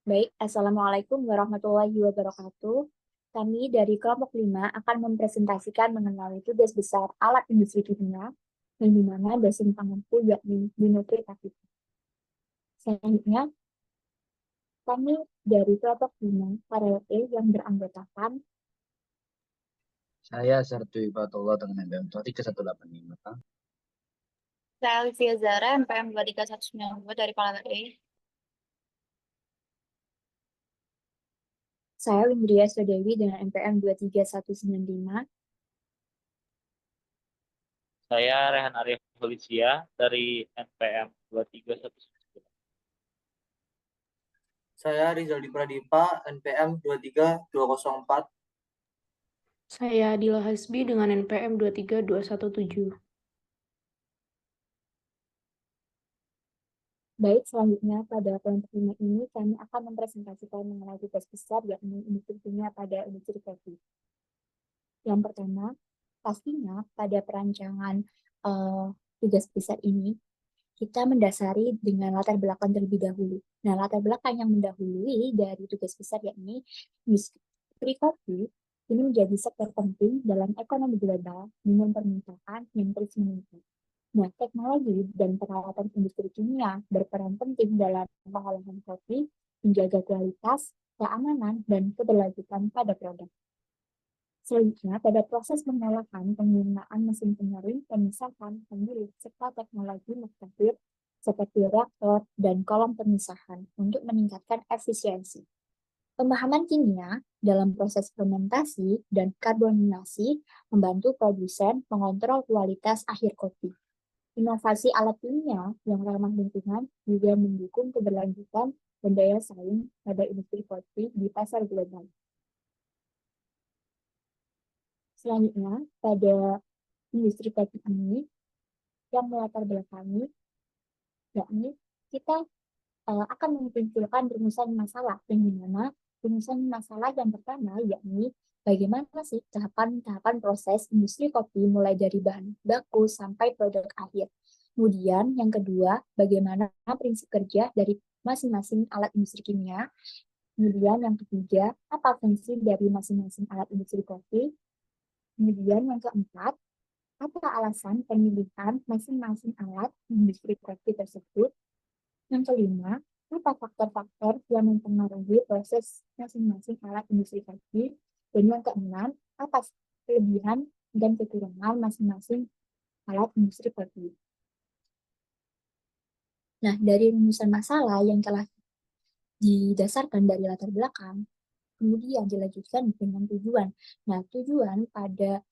Baik, Assalamualaikum warahmatullahi wabarakatuh. Kami dari kelompok 5 akan mempresentasikan mengenai tugas besar alat industri kimia, yang dimana dosen pengampu yakni Binutri Kapita. Selanjutnya, kami dari kelompok 5 KRLE yang beranggotakan Saya Sartu Ifatullah dengan NPM 3185. Saya Olivia Zara, MPM 23192 dari Palembang. saya Windria Sodewi dengan NPM 23195. Saya Rehan Arif Felicia dari NPM 23199. Saya Rizaldi Pradipa, NPM 23204. Saya Dila Hasbi dengan NPM 23217. Baik, selanjutnya pada kelompok 5 ini kami akan mempresentasikan mengenai tugas besar yakni industri kimia pada industri kopi. Yang pertama, pastinya pada perancangan tugas besar ini, kita mendasari dengan latar belakang terlebih dahulu. Nah, latar belakang yang mendahului dari tugas besar yakni industri kopi ini menjadi sektor penting dalam ekonomi global dengan permintaan yang terus meningkat. Nah, teknologi dan peralatan industri kimia berperan penting dalam pengolahan kopi, menjaga kualitas, keamanan, dan keberlanjutan pada produk. Selanjutnya, pada proses pengolahan, penggunaan mesin pengering, pemisahan, pemilik, serta teknologi mutakhir seperti reaktor dan kolom pemisahan untuk meningkatkan efisiensi. Pemahaman kimia dalam proses fermentasi dan karboninasi membantu produsen mengontrol kualitas akhir kopi. Inovasi alat kimia yang ramah lingkungan juga mendukung keberlanjutan dan daya saing pada industri kopi di pasar global. Selanjutnya, pada industri kopi ini yang melatar belakangi, yakni kita akan memunculkan rumusan masalah, yang dimana rumusan masalah yang pertama yakni bagaimana sih tahapan-tahapan proses industri kopi mulai dari bahan baku sampai produk akhir. Kemudian yang kedua, bagaimana prinsip kerja dari masing-masing alat industri kimia. Kemudian yang ketiga, apa fungsi dari masing-masing alat industri kopi. Kemudian yang keempat, apa alasan pemilihan masing-masing alat industri kopi tersebut. Yang kelima, apa faktor-faktor yang mempengaruhi proses masing-masing alat industri kopi. Dan yang keenam, apa kelebihan dan kekurangan masing-masing alat industri kopi. Nah, dari rumusan masalah yang telah didasarkan dari latar belakang, kemudian dilanjutkan dengan tujuan. Nah, tujuan pada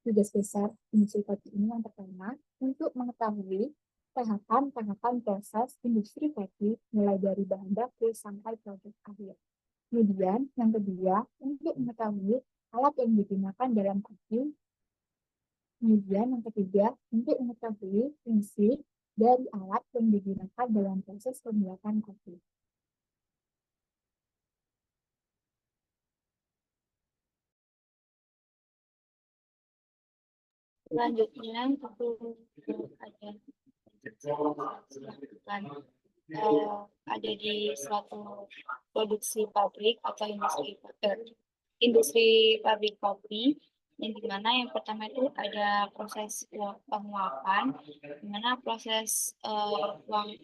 tugas besar industri kopi ini yang pertama, untuk mengetahui tahapan-tahapan proses industri kopi mulai dari bahan baku sampai produk akhir. Kemudian yang kedua, untuk mengetahui alat yang digunakan dalam kopi. Kemudian yang ketiga, untuk mengetahui fungsi dari alat yang digunakan dalam proses pembuatan kopi. Selanjutnya, aku ada di suatu produksi pabrik atau industri pabrik kopi, yang dimana yang pertama itu ada proses penguapan, dimana proses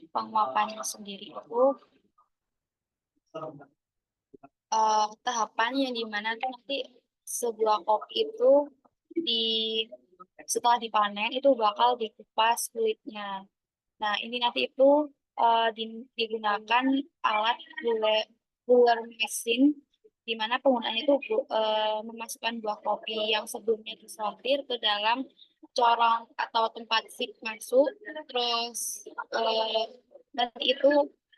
penguapan sendiri itu tahapan yang dimana tuh nanti sebuah kopi itu setelah dipanen itu bakal dikupas kulitnya. Nah, ini nanti itu digunakan alat buller mesin, di mana penggunaannya itu memasukkan buah kopi yang sebelumnya disortir ke dalam corong atau tempat sip masuk, terus nanti itu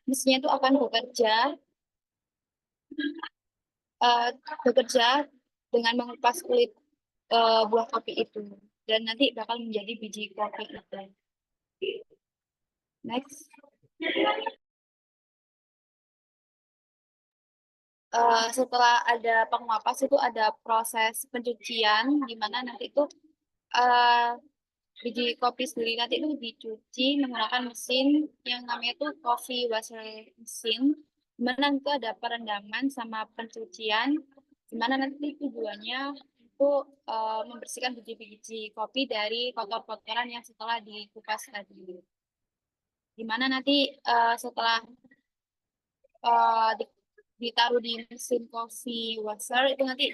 mesinnya itu akan bekerja dengan mengupas kulit buah kopi itu, dan nanti bakal menjadi biji kopi itu. Next. Setelah ada penguapas itu ada proses pencucian, di mana nanti itu biji kopi sendiri nanti itu dicuci menggunakan mesin yang namanya itu coffee washer mesin, dimana itu ada perendaman sama pencucian, dimana nanti tujuannya itu membersihkan biji-biji kopi dari kotor-kotoran yang setelah dikupas tadi. Dimana nanti setelah ditaruh di mesin coffee washer itu nanti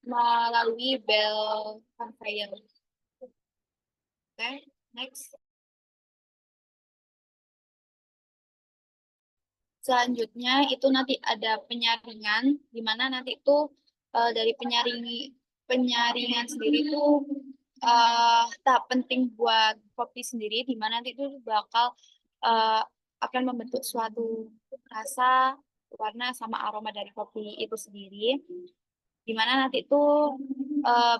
melalui bell conveyor. Oke, next. Selanjutnya itu nanti ada penyaringan, di mana nanti itu dari penyaringan sendiri itu tahap penting buat kopi sendiri, di mana nanti itu bakal akan membentuk suatu rasa, warna, sama aroma dari kopi itu sendiri. Di mana nanti itu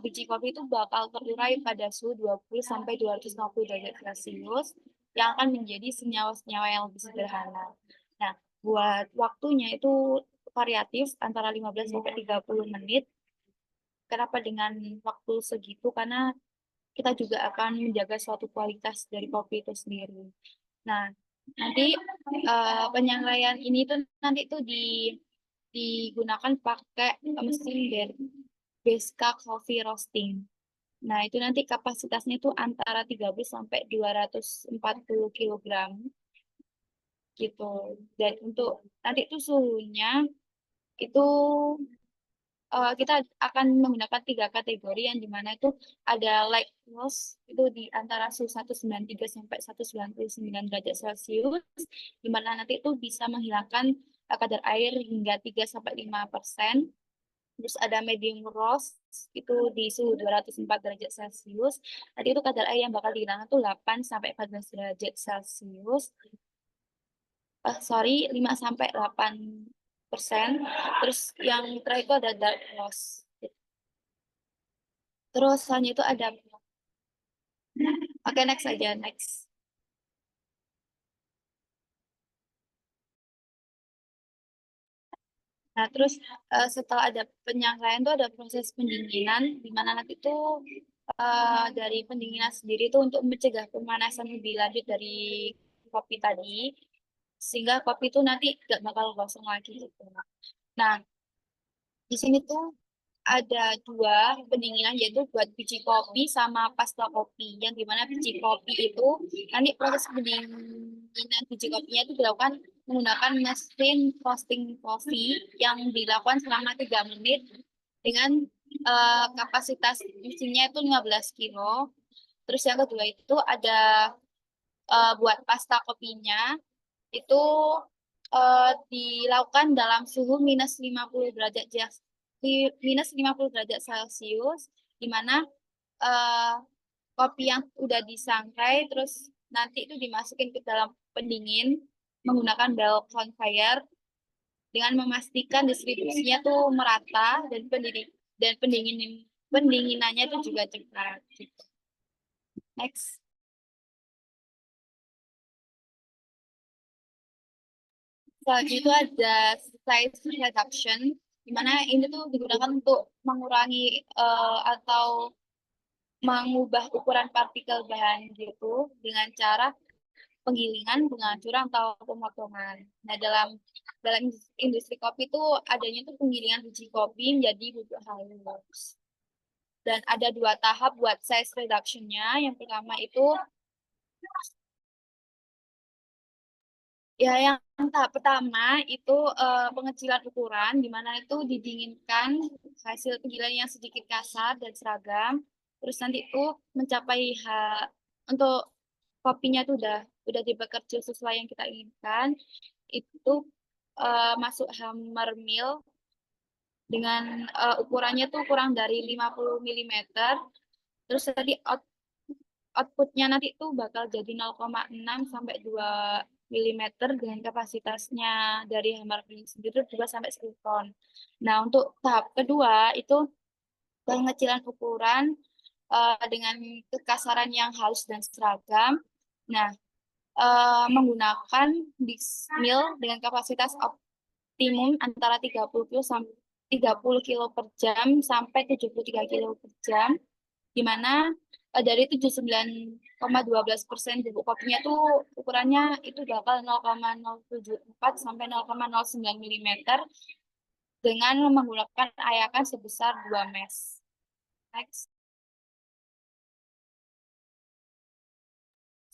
biji kopi itu bakal terurai pada suhu 20 sampai 250 derajat Celcius yang akan menjadi senyawa-senyawa yang lebih sederhana. Nah, buat waktunya itu variatif antara 15 sampai 30 menit. Kenapa dengan waktu segitu? Karena kita juga akan menjaga suatu kualitas dari kopi itu sendiri. Nah, nanti penyangrai ini tuh nanti itu digunakan pakai mesin Beska Coffee Roasting. Nah, itu nanti kapasitasnya itu antara 30 sampai 240 kg gitu. Dan untuk nanti itu suhunya itu kita akan menggunakan 3 kategori yang dimana itu ada light roast itu di antara suhu 193 sampai 199 derajat Celcius, dimana nanti itu bisa menghilangkan kadar air hingga 3 sampai 5%. Terus ada medium roast itu di suhu 204 derajat Celcius. Nanti itu kadar air yang bakal dihilangkan itu 8 sampai 14 derajat Celcius. 5 sampai 8%. Terus yang terakhir itu ada dark roast. Terus selanjutnya itu ada Oke, next aja, next. Nah, terus setelah ada penyangkaian itu ada proses pendinginan, di mana nanti itu dari pendinginan sendiri itu untuk mencegah pemanasan lebih lanjut dari kopi tadi, sehingga kopi itu nanti nggak bakal gosong lagi gitu. Nah, di sini tuh ada 2 pendinginan, yaitu buat biji kopi sama pasta kopi, yang dimana biji kopi itu nanti proses pendinginan biji kopinya itu dilakukan menggunakan mesin roasting kopi yang dilakukan selama 3 menit dengan kapasitas mesinnya itu 15 kilo. Terus yang kedua itu ada buat pasta kopinya itu dilakukan dalam suhu minus 50 derajat Celcius, di mana kopi yang udah disangrai terus nanti itu dimasukin ke dalam pendingin menggunakan bell conveyor dengan memastikan distribusinya tuh merata dan pendinginannya itu juga cepat. Next. Selanjutnya itu ada size reduction, di mana ini tuh digunakan untuk mengurangi atau mengubah ukuran partikel bahan gitu dengan cara penggilingan, penghancuran atau pemotongan. Nah, dalam industri kopi itu adanya tuh penggilingan biji kopi menjadi bubuk halus. Dan ada 2 tahap buat size reduction-nya. Yang pertama itu yang tahap pertama itu pengecilan ukuran, di mana itu didinginkan hasil penggilingan yang sedikit kasar dan seragam. Terus nanti itu mencapai untuk kopinya itu udah dibekerja sesuai yang kita inginkan, itu masuk hammer mill dengan ukurannya tuh kurang dari 50 mm. Terus tadi outputnya nanti itu bakal jadi 0,6 sampai 2 mm dengan kapasitasnya dari hammer mill sendiri 2 sampai 10 ton. Nah, untuk tahap kedua itu pengecilan ukuran dengan kekasaran yang halus dan seragam. Nah, menggunakan disc mill dengan kapasitas optimum antara 30 kilo per jam sampai 73 kilo per jam, di mana dari 79,12% bubuk kopinya tuh ukurannya itu bakal 0,074 sampai 0,09 mm dengan menggunakan ayakan sebesar 2 mesh. Next.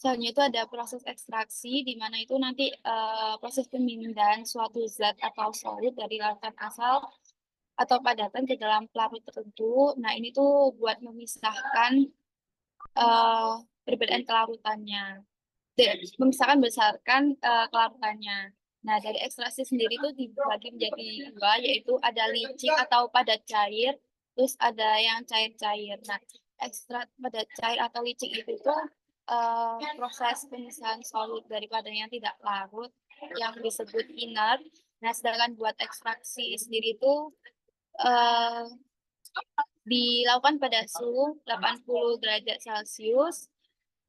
Selanjutnya itu ada proses ekstraksi, di mana itu nanti proses pemindahan suatu zat atau solid dari larutan asal atau padatan ke dalam pelarut tertentu. Nah, ini tuh buat memisahkan perbedaan kelarutannya. Memisahkan berdasarkan kelarutannya. Nah, dari ekstraksi sendiri itu dibagi menjadi dua, yaitu ada licik atau padat cair, terus ada yang cair-cair. Nah, ekstrak padat cair atau licik itu tuh proses pemisahan solid daripada yang tidak larut yang disebut inert. Nah, sedangkan buat ekstraksi sendiri itu dilakukan pada suhu 80 derajat Celcius,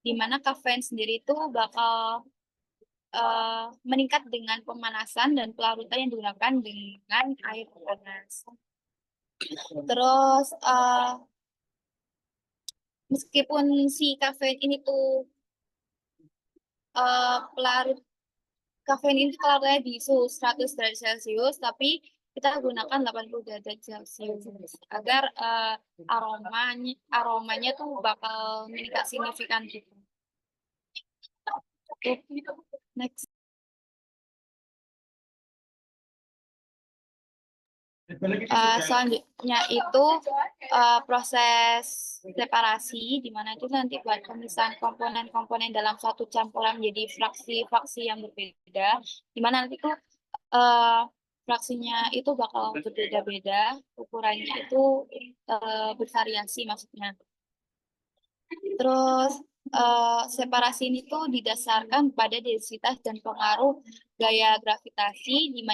di mana kafein sendiri itu bakal meningkat dengan pemanasan dan pelarutan yang digunakan dengan air panas. Terus meskipun si kafein ini tuh pelarut kafein ini kelarutannya di suhu 100 derajat Celcius, tapi kita gunakan 80 derajat Celcius agar aromanya tuh bakal meningkat signifikan gitu. Oke, next. Selanjutnya itu proses separasi, di mana itu nanti buat pemisahan komponen-komponen dalam suatu campuran menjadi fraksi-fraksi yang berbeda, di mana nanti itu fraksinya itu bakal berbeda-beda, ukurannya itu bervariasi maksudnya. Terus separasi ini tuh didasarkan pada densitas dan pengaruh gaya gravitasi, di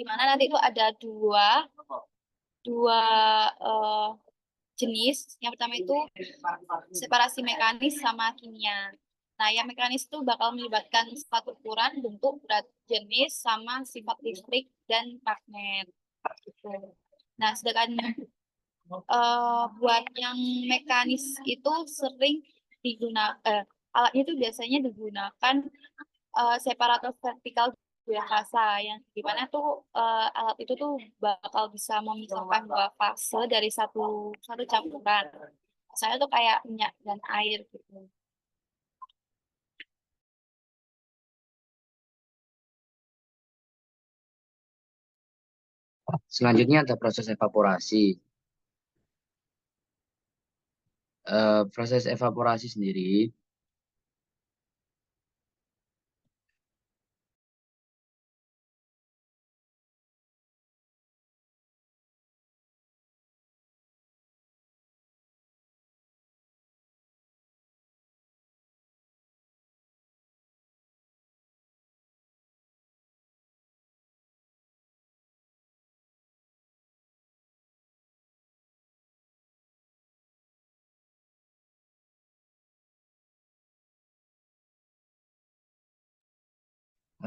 mana nanti itu ada dua jenis. Yang pertama itu separasi mekanis sama kimia. Nah, yang mekanis itu bakal melibatkan sifat ukuran, bentuk, berat jenis, sama sifat listrik dan magnet. Nah, sedangkan buat yang mekanis itu sering digunakan, alatnya itu biasanya digunakan separator vertikal dua fase, yang dimana tuh alat itu tuh bakal bisa memisahkan dua fase dari satu campuran. Misalnya tuh kayak minyak dan air gitu. Selanjutnya ada proses evaporasi. Proses evaporasi sendiri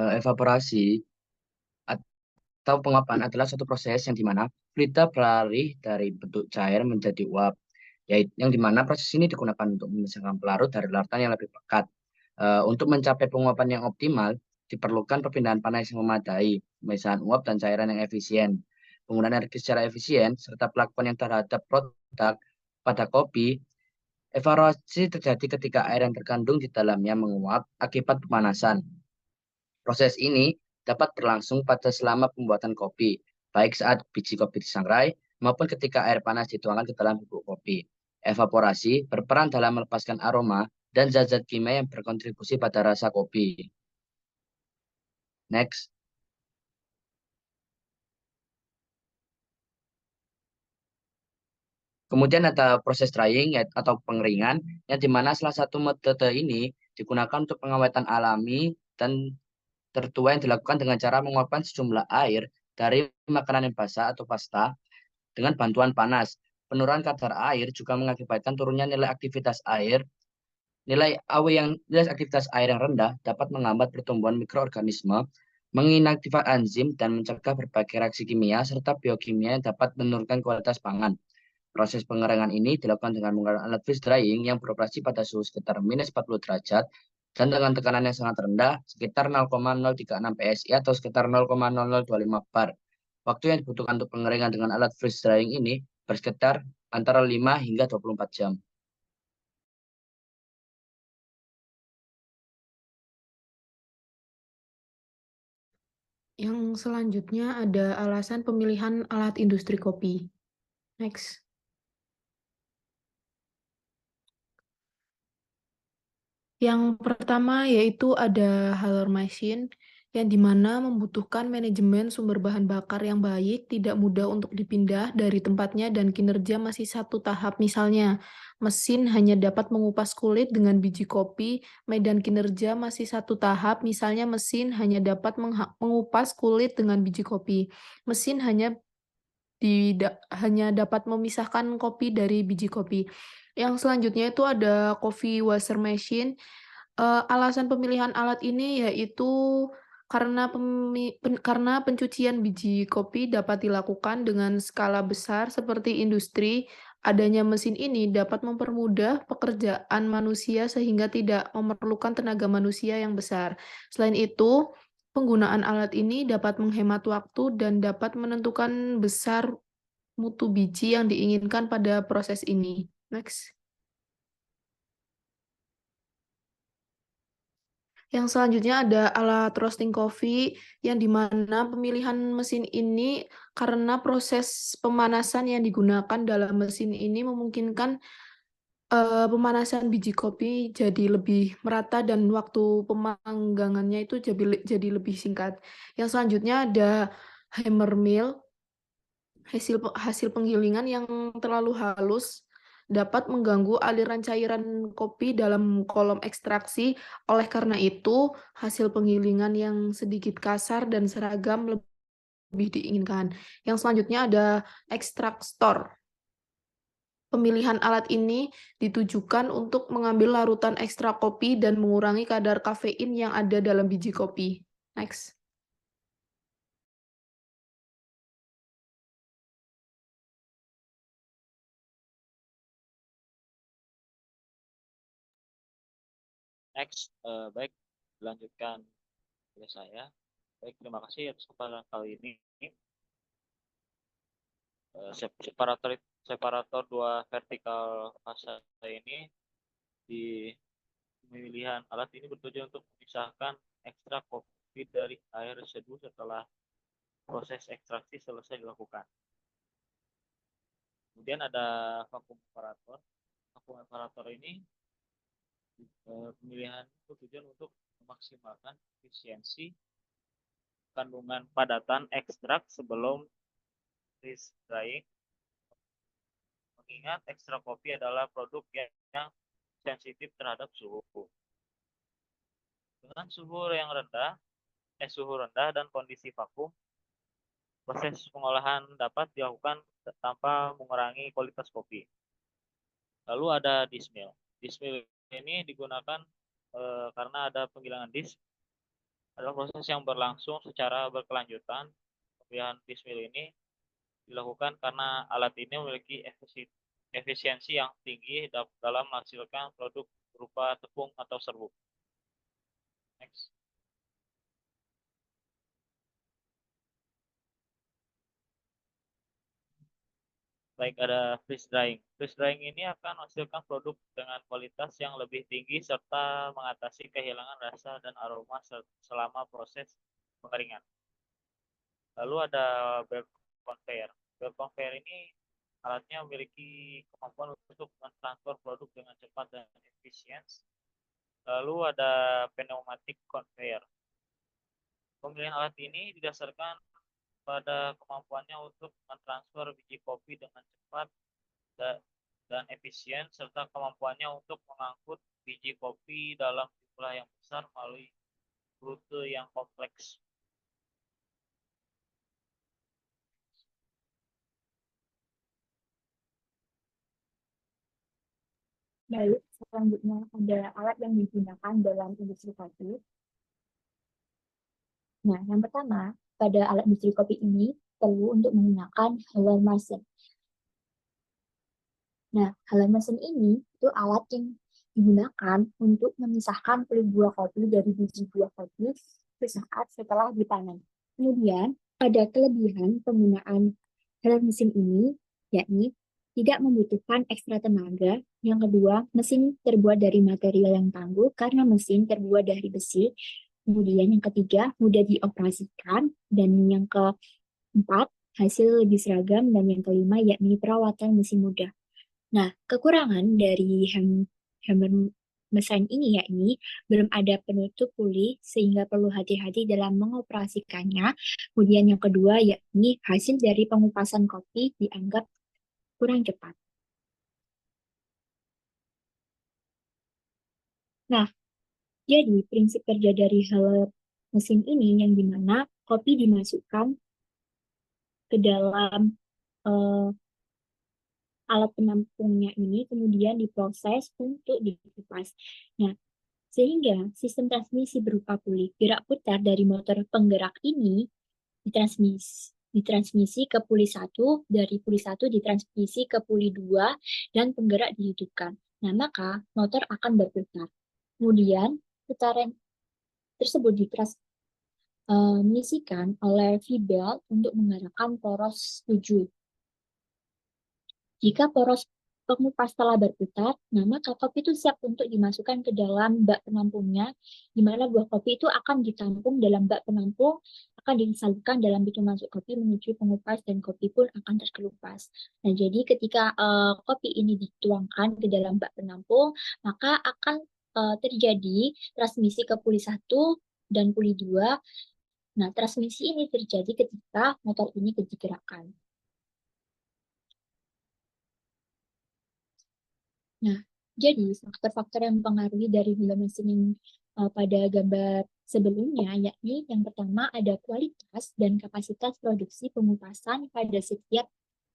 evaporasi atau penguapan adalah suatu proses yang dimana fluida beralih dari bentuk cair menjadi uap, yaitu yang dimana proses ini digunakan untuk memisahkan pelarut dari larutan yang lebih pekat. Untuk mencapai penguapan yang optimal, diperlukan perpindahan panas yang memadai, pemisahan uap dan cairan yang efisien, penggunaan energi secara efisien, serta pelakuan yang terhadap produk pada kopi. Evaporasi terjadi ketika air yang terkandung di dalamnya menguap akibat pemanasan. Proses ini dapat berlangsung pada selama pembuatan kopi, baik saat biji kopi disangrai maupun ketika air panas dituangkan ke dalam bubuk kopi. Evaporasi berperan dalam melepaskan aroma dan zat-zat kimia yang berkontribusi pada rasa kopi. Next. Kemudian ada proses drying atau pengeringan, yang dimana salah satu metode ini digunakan untuk pengawetan alami dan tertua yang dilakukan dengan cara menguapkan sejumlah air dari makanan yang basah atau pasta dengan bantuan panas. Penurunan kadar air juga mengakibatkan turunnya nilai aktivitas air. Nilai aktivitas air yang rendah dapat menghambat pertumbuhan mikroorganisme, menginaktifkan enzim, dan mencegah berbagai reaksi kimia serta biokimia yang dapat menurunkan kualitas pangan. Proses pengerangan ini dilakukan dengan menggunakan alat freeze drying yang beroperasi pada suhu sekitar minus 40 derajat dan dengan tekanan yang sangat rendah sekitar 0,036 PSI atau sekitar 0,0025 bar. Waktu yang dibutuhkan untuk pengeringan dengan alat freeze drying ini bersekitar antara 5 hingga 24 jam. Yang selanjutnya ada alasan pemilihan alat industri kopi. Next. Yang pertama yaitu ada Haller Machine, yang dimana membutuhkan manajemen sumber bahan bakar yang baik, tidak mudah untuk dipindah dari tempatnya dan kinerja masih satu tahap. Misalnya, mesin hanya dapat mengupas kulit dengan biji kopi, medan kinerja masih satu tahap, misalnya mesin hanya dapat mengupas kulit dengan biji kopi. Mesin hanya dapat memisahkan kopi dari biji kopi. Yang selanjutnya itu ada coffee washer machine. Alasan pemilihan alat ini yaitu karena pencucian biji kopi dapat dilakukan dengan skala besar seperti industri. Adanya mesin ini dapat mempermudah pekerjaan manusia sehingga tidak memerlukan tenaga manusia yang besar. Selain itu, penggunaan alat ini dapat menghemat waktu dan dapat menentukan besar mutu biji yang diinginkan pada proses ini. Next. Yang selanjutnya ada alat roasting coffee, yang dimana pemilihan mesin ini karena proses pemanasan yang digunakan dalam mesin ini memungkinkan pemanasan biji kopi jadi lebih merata dan waktu pemanggangannya itu jadi lebih singkat. Yang selanjutnya ada hammer mill. Hasil penggilingan yang terlalu halus dapat mengganggu aliran cairan kopi dalam kolom ekstraksi. Oleh karena itu, hasil penggilingan yang sedikit kasar dan seragam lebih diinginkan. Yang selanjutnya ada ekstraktor. Pemilihan alat ini ditujukan untuk mengambil larutan ekstra kopi dan mengurangi kadar kafein yang ada dalam biji kopi. Next. Next, baik, dilanjutkan oleh saya. Baik, terima kasih atas kesempatan kali ini. Separator dua vertikal fase ini di pemilihan alat ini bertujuan untuk memisahkan ekstrak kopi dari air residue setelah proses ekstraksi selesai dilakukan. Kemudian ada vakum separator. Vakum separator ini pemilihan bertujuan untuk memaksimalkan efisiensi kandungan padatan ekstrak sebelum freeze drying. Mengingat ekstrak kopi adalah produk yang sensitif terhadap suhu. Dengan suhu rendah dan kondisi vakum, proses pengolahan dapat dilakukan tanpa mengurangi kualitas kopi. Lalu ada dismill. Dismill ini digunakan karena ada penggilingan disk. Adalah proses yang berlangsung secara berkelanjutan. Pemilihan dismill ini dilakukan karena alat ini memiliki efisiensi yang tinggi dalam menghasilkan produk berupa tepung atau serbuk. Next. Baik, ada freeze drying. Freeze drying ini akan menghasilkan produk dengan kualitas yang lebih tinggi serta mengatasi kehilangan rasa dan aroma selama proses pengeringan. Lalu ada belt conveyor. Belt conveyor ini alatnya memiliki kemampuan untuk mentransfer produk dengan cepat dan efisien. Lalu ada pneumatic conveyor. Pemilihan alat ini didasarkan pada kemampuannya untuk mentransfer biji kopi dengan cepat dan efisien, serta kemampuannya untuk mengangkut biji kopi dalam jumlah yang besar melalui rute yang kompleks. Baik, selanjutnya ada alat yang digunakan dalam industri kopi. Nah, yang pertama, pada alat industri kopi ini perlu untuk menggunakan Haller Machine. Nah, halo mesin ini itu alat yang digunakan untuk memisahkan kulit buah kopi dari biji buah kopi sesaat setelah dipanen. Kemudian, ada kelebihan penggunaan halo mesin ini, yakni tidak membutuhkan ekstra tenaga. Yang kedua, mesin terbuat dari material yang tangguh karena mesin terbuat dari besi. Kemudian yang ketiga, mudah dioperasikan. Dan yang keempat, hasil lebih seragam. Dan yang kelima, yakni perawatan mesin mudah. Nah, kekurangan dari hammer mesin ini yakni belum ada penutup puli sehingga perlu hati-hati dalam mengoperasikannya. Kemudian yang kedua yakni hasil dari pengupasan kopi dianggap kurang cepat. Nah, jadi prinsip kerja dari hal mesin ini yang dimana kopi dimasukkan ke dalam eh, alat penampungnya ini kemudian diproses untuk dikupas. Nah, sehingga sistem transmisi berupa puli gerak putar dari motor penggerak ini ditransmisi ke puli 1, dari puli 1 ditransmisi ke puli 2, dan penggerak dihidupkan. Nah, maka motor akan berputar. Kemudian, putaran tersebut ditransmisikan oleh V-belt untuk menggerakkan poros 7. Jika poros pengupas telah berputar, nah maka kopi itu siap untuk dimasukkan ke dalam bak penampungnya, di mana buah kopi itu akan ditampung dalam bak penampung, akan disalurkan dalam pintu masuk kopi menuju pengupas, dan kopi pun akan terkelupas. Nah, jadi ketika kopi ini dituangkan ke dalam bak penampung, maka akan terjadi transmisi ke puli 1 dan puli 2. Nah, transmisi ini terjadi ketika motor ini digerakkan. Nah, jadi faktor-faktor yang mempengaruhi dari gula mesin pada gambar sebelumnya, yakni yang pertama ada kualitas dan kapasitas produksi pengupasan pada setiap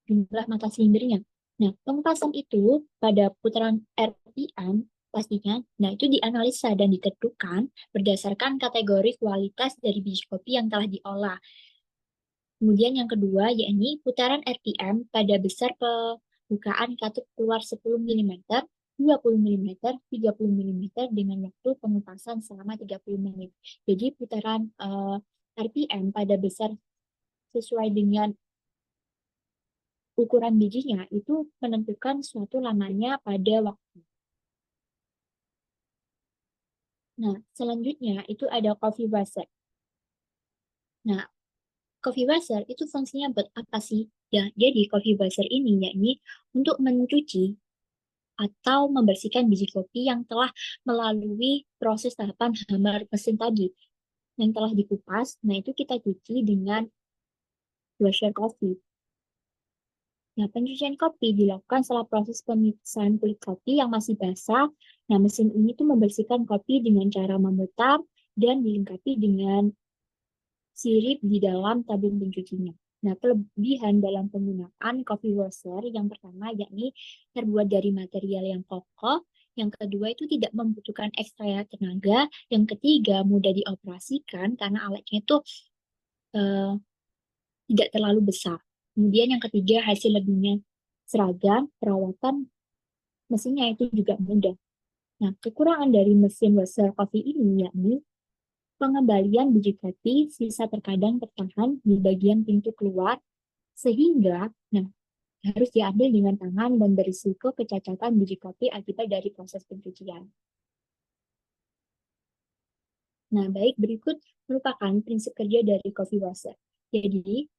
jumlah mata silindernya. Nah, pengupasan itu pada putaran RPM pastinya, nah itu dianalisa dan ditentukan berdasarkan kategori kualitas dari biji kopi yang telah diolah. Kemudian yang kedua, yakni putaran RPM pada besar pembukaan katup keluar 10 mm, 20 mm, 30 mm dengan waktu pengupasan selama 30 menit. Jadi putaran RPM pada besar sesuai dengan ukuran bijinya itu menentukan suatu lamanya pada waktu. Nah, selanjutnya itu ada coffee washer. Nah, coffee washer itu fungsinya buat apa sih? Ya, jadi coffee washer ini yakni untuk mencuci atau membersihkan biji kopi yang telah melalui proses tahapan hammer mesin tadi yang telah dikupas. Nah, itu kita cuci dengan washer coffee. Nah, pencucian kopi dilakukan setelah proses pemisahan kulit kopi yang masih basah. Nah, mesin ini tuh membersihkan kopi dengan cara memutar dan dilengkapi dengan sirip di dalam tabung pencucinya. Nah, kelebihan dalam penggunaan coffee washer yang pertama yakni terbuat dari material yang kokoh, yang kedua itu tidak membutuhkan ekstra tenaga, yang ketiga mudah dioperasikan karena alatnya itu tidak terlalu besar. Kemudian yang ketiga hasil lebihnya seragam, perawatan mesinnya itu juga mudah. Nah, kekurangan dari mesin washer coffee ini yakni pengembalian biji kopi sisa terkadang tertahan di bagian pintu keluar, sehingga harus diambil dengan tangan dan berisiko kecacatan biji kopi akibat dari proses pencucian. Nah, baik, berikut merupakan prinsip kerja dari coffee washer. Jadi,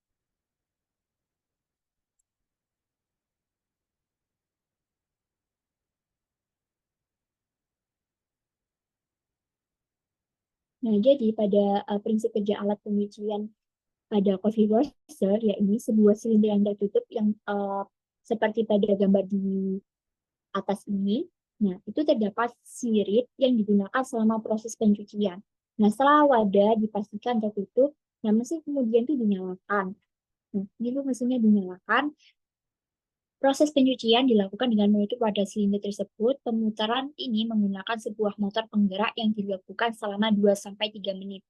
pada prinsip kerja alat pencucian pada coffee roaster, yakni sebuah silinder yang tertutup yang seperti pada gambar di atas ini. Nah, itu terdapat sirip yang digunakan selama proses pencucian. Nah, setelah wadah dipastikan tertutup, nah mesin kemudian itu dinyalakan. Nah, ini mesinnya dinyalakan. Proses pencucian dilakukan dengan menutup wadah silinder tersebut. Pemutaran ini menggunakan sebuah motor penggerak yang dilakukan selama 2-3 menit.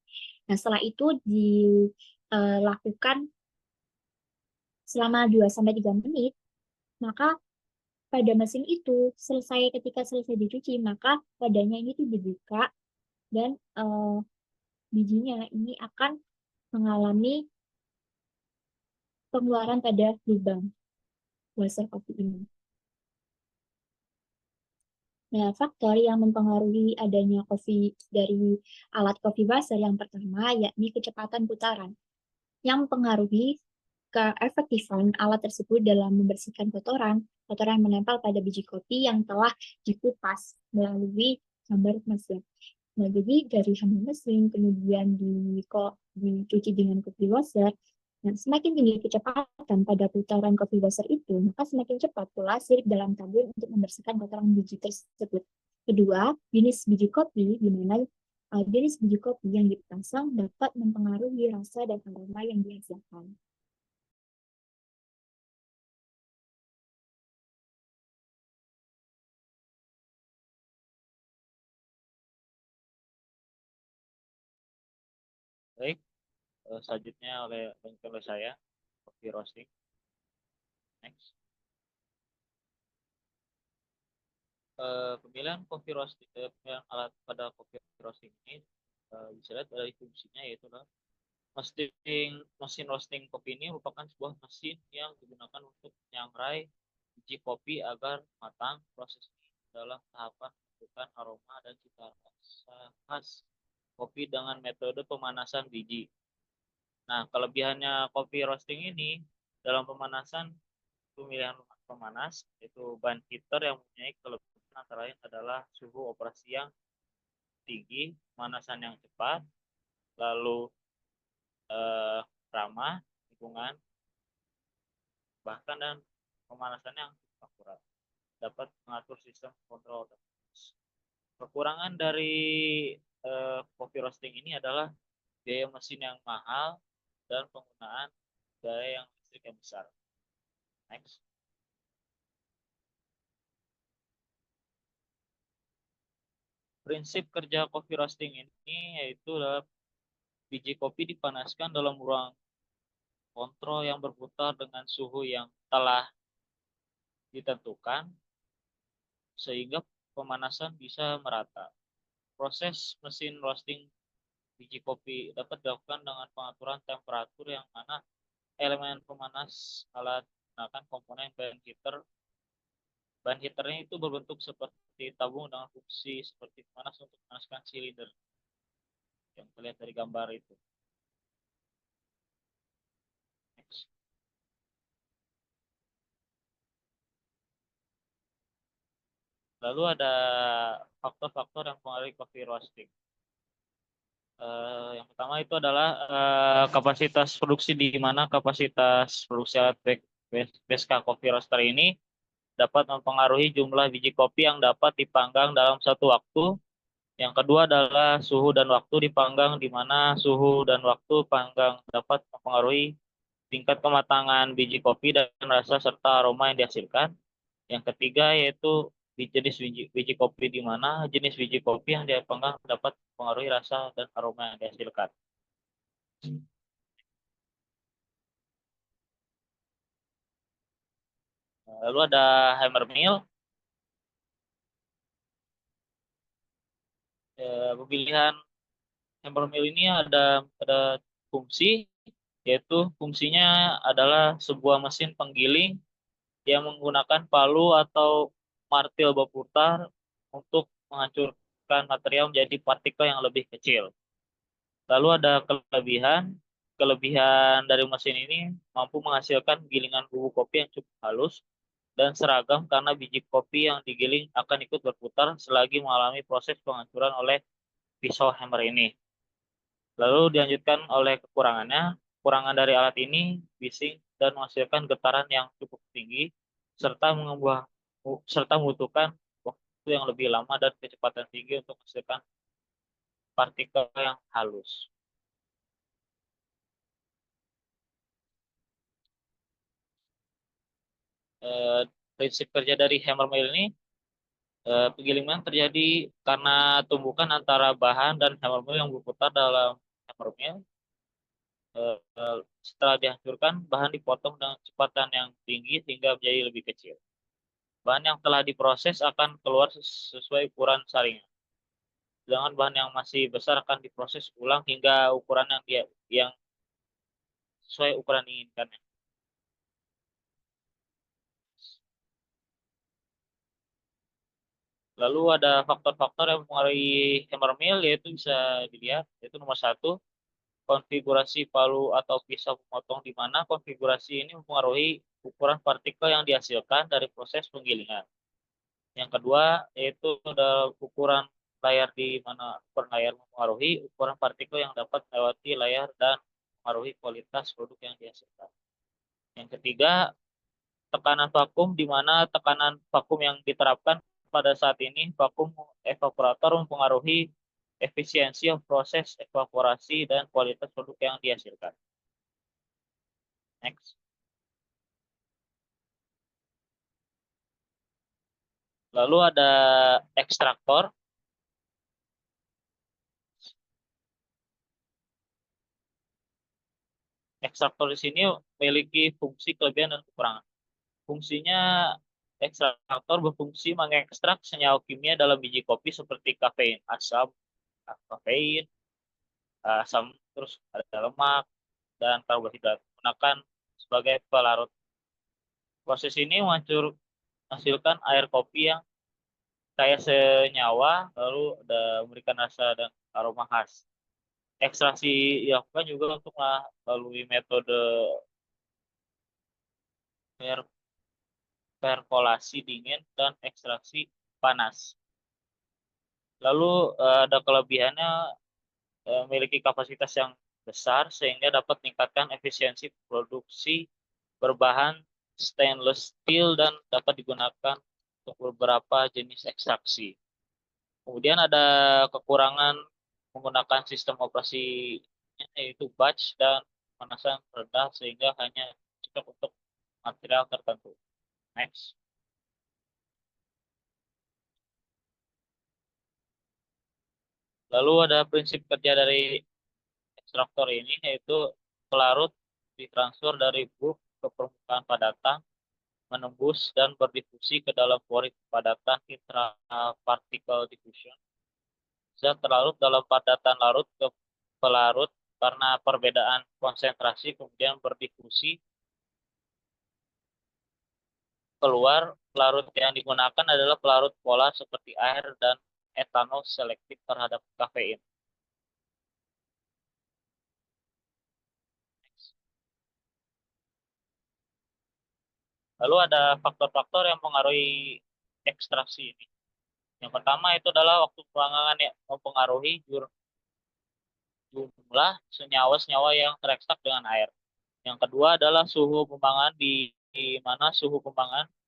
Nah, setelah itu dilakukan selama 2-3 menit, maka pada mesin itu ketika selesai dicuci, maka wadahnya ini tuh dibuka dan bijinya ini akan mengalami pengeluaran pada lubang washer kopi ini. Nah, faktor yang mempengaruhi adanya dari alat coffee washer yang pertama yakni kecepatan putaran yang mempengaruhi keefektifan alat tersebut dalam membersihkan kotoran yang menempel pada biji kopi yang telah dikupas melalui hammer mesin. Nah, jadi dari hammer mesin kemudian dicuci dengan coffee washer. Nah, semakin tinggi kecepatan pada putaran coffee washer itu, maka semakin cepat pula sirip dalam tabung untuk membersihkan kotoran biji tersebut. Kedua, jenis biji kopi, di mana jenis biji kopi yang dipasang dapat mempengaruhi rasa dan aroma yang dihasilkan. Baik, selanjutnya oleh saya, coffee roasting. Next. Pemilihan coffee roasting, pemilihan alat pada coffee roasting ini bisa lihat dari fungsinya, yaitu mesin roasting kopi ini merupakan sebuah mesin yang digunakan untuk menyangrai biji kopi agar matang. Proses ini dalam tahapan menentukan aroma dan cita rasa khas kopi dengan metode pemanasan biji. Nah, kelebihannya kopi roasting ini dalam pemanasan, pemilihan pemanas, yaitu ban heater yang mempunyai kelebihan antara lain adalah suhu operasi yang tinggi, pemanasan yang cepat, lalu ramah lingkungan, bahkan dan pemanasan yang akurat, dapat mengatur sistem kontrol. Kekurangan dari coffee roasting ini adalah biaya mesin yang mahal dan penggunaan daya yang listrik yang besar. Next. Prinsip kerja coffee roasting ini yaitu biji kopi dipanaskan dalam ruang kontrol yang berputar dengan suhu yang telah ditentukan sehingga pemanasan bisa merata. Proses mesin roasting biji kopi dapat dilakukan dengan pengaturan temperatur yang mana elemen pemanas alat menggunakan komponen ban heater. Ban heaternya itu berbentuk seperti tabung dengan fungsi seperti panas untuk memanaskan silinder yang terlihat dari gambar itu. Next. Lalu ada faktor-faktor yang mempengaruhi coffee roasting. Yang pertama itu adalah kapasitas produksi, di mana kapasitas produksi alat BSK Coffee Roaster ini dapat mempengaruhi jumlah biji kopi yang dapat dipanggang dalam satu waktu. Yang kedua adalah suhu dan waktu dipanggang, di mana suhu dan waktu panggang dapat mempengaruhi tingkat kematangan biji kopi dan rasa serta aroma yang dihasilkan. Yang ketiga yaitu jenis biji kopi, di mana jenis biji kopi yang dipanggang dapat mempengaruhi rasa dan aroma yang dihasilkan. Lalu ada hammer mill. Pemilihan hammer mill ini ada fungsi, yaitu fungsinya adalah sebuah mesin penggiling yang menggunakan palu atau martil berputar untuk menghancurkan material menjadi partikel yang lebih kecil. Lalu ada kelebihan dari mesin ini mampu menghasilkan gilingan bubuk kopi yang cukup halus dan seragam, karena biji kopi yang digiling akan ikut berputar selagi mengalami proses penghancuran oleh pisau hammer ini. Lalu dilanjutkan oleh kekurangan dari alat ini bising dan menghasilkan getaran yang cukup tinggi serta membutuhkan waktu yang lebih lama dan kecepatan tinggi untuk menghasilkan partikel yang halus. Prinsip kerja dari hammer mill ini, penggilingan terjadi karena tumbukan antara bahan dan hammer mill yang berputar dalam hammer mill. Setelah dihancurkan, bahan dipotong dengan kecepatan yang tinggi sehingga menjadi lebih kecil. Bahan yang telah diproses akan keluar sesuai ukuran saringan. Sedangkan bahan yang masih besar akan diproses ulang hingga ukuran yang sesuai ukuran diinginkannya. Lalu ada faktor-faktor yang mempengaruhi hammer mill, yaitu bisa dilihat, yaitu nomor 1, konfigurasi palu atau pisau pemotong, di mana konfigurasi ini mempengaruhi ukuran partikel yang dihasilkan dari proses penggilingan. Yang kedua, yaitu ada ukuran layar, di mana ukuran layar mempengaruhi ukuran partikel yang dapat melewati layar dan mempengaruhi kualitas produk yang dihasilkan. Yang ketiga, tekanan vakum, di mana tekanan vakum yang diterapkan pada saat ini, vakum evaporator, mempengaruhi efisiensi proses evaporasi dan kualitas produk yang dihasilkan. Next. Lalu ada ekstraktor. Ekstraktor di sini memiliki fungsi, kelebihan, dan kekurangan. Fungsinya, ekstraktor berfungsi mengekstrak senyawa kimia dalam biji kopi seperti kafein, asam, terus ada lemak dan karbohidrat, menggunakan sebagai pelarut. Proses ini menghasilkan air kopi yang kaya senyawa, lalu memberikan rasa dan aroma khas. Ekstraksi dilakukan juga untuk melalui metode perkolasi dingin dan ekstraksi panas. Lalu ada kelebihannya, memiliki kapasitas yang besar sehingga dapat meningkatkan efisiensi produksi berbahan stainless steel dan dapat digunakan untuk beberapa jenis ekstraksi. Kemudian ada kekurangan menggunakan sistem operasi, yaitu batch dan pemanasan rendah sehingga hanya cocok untuk material tertentu. Next. Lalu ada prinsip kerja dari ekstraktor ini, yaitu pelarut ditransfer dari bulk ke permukaan padatan, menembus dan berdifusi ke dalam pori padatan intraparticle diffusion. Zat terlarut dalam padatan larut ke pelarut karena perbedaan konsentrasi kemudian berdifusi keluar. Pelarut yang digunakan adalah pelarut polar seperti air dan etanol selektif terhadap kafein. Lalu ada faktor-faktor yang mempengaruhi ekstraksi ini. Yang pertama itu adalah waktu pemanggangan yang mempengaruhi jumlah senyawa-senyawa yang terekstrak dengan air. Yang kedua adalah suhu pemanggangan, di mana suhu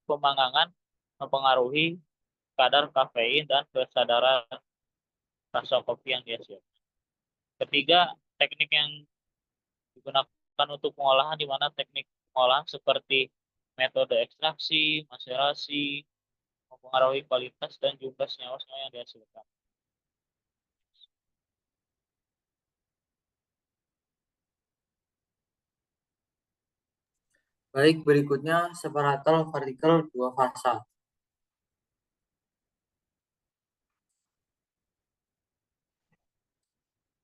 pemanggangan mempengaruhi kadar kafein dan kesadaran rasa kopi yang dihasilkan. Ketiga, teknik yang digunakan untuk pengolahan, di mana teknik pengolahan seperti metode ekstraksi, maserasi, mempengaruhi kualitas dan jumlah senyawa-senyawa yang dihasilkan. Baik, berikutnya separator partikel dua fasa.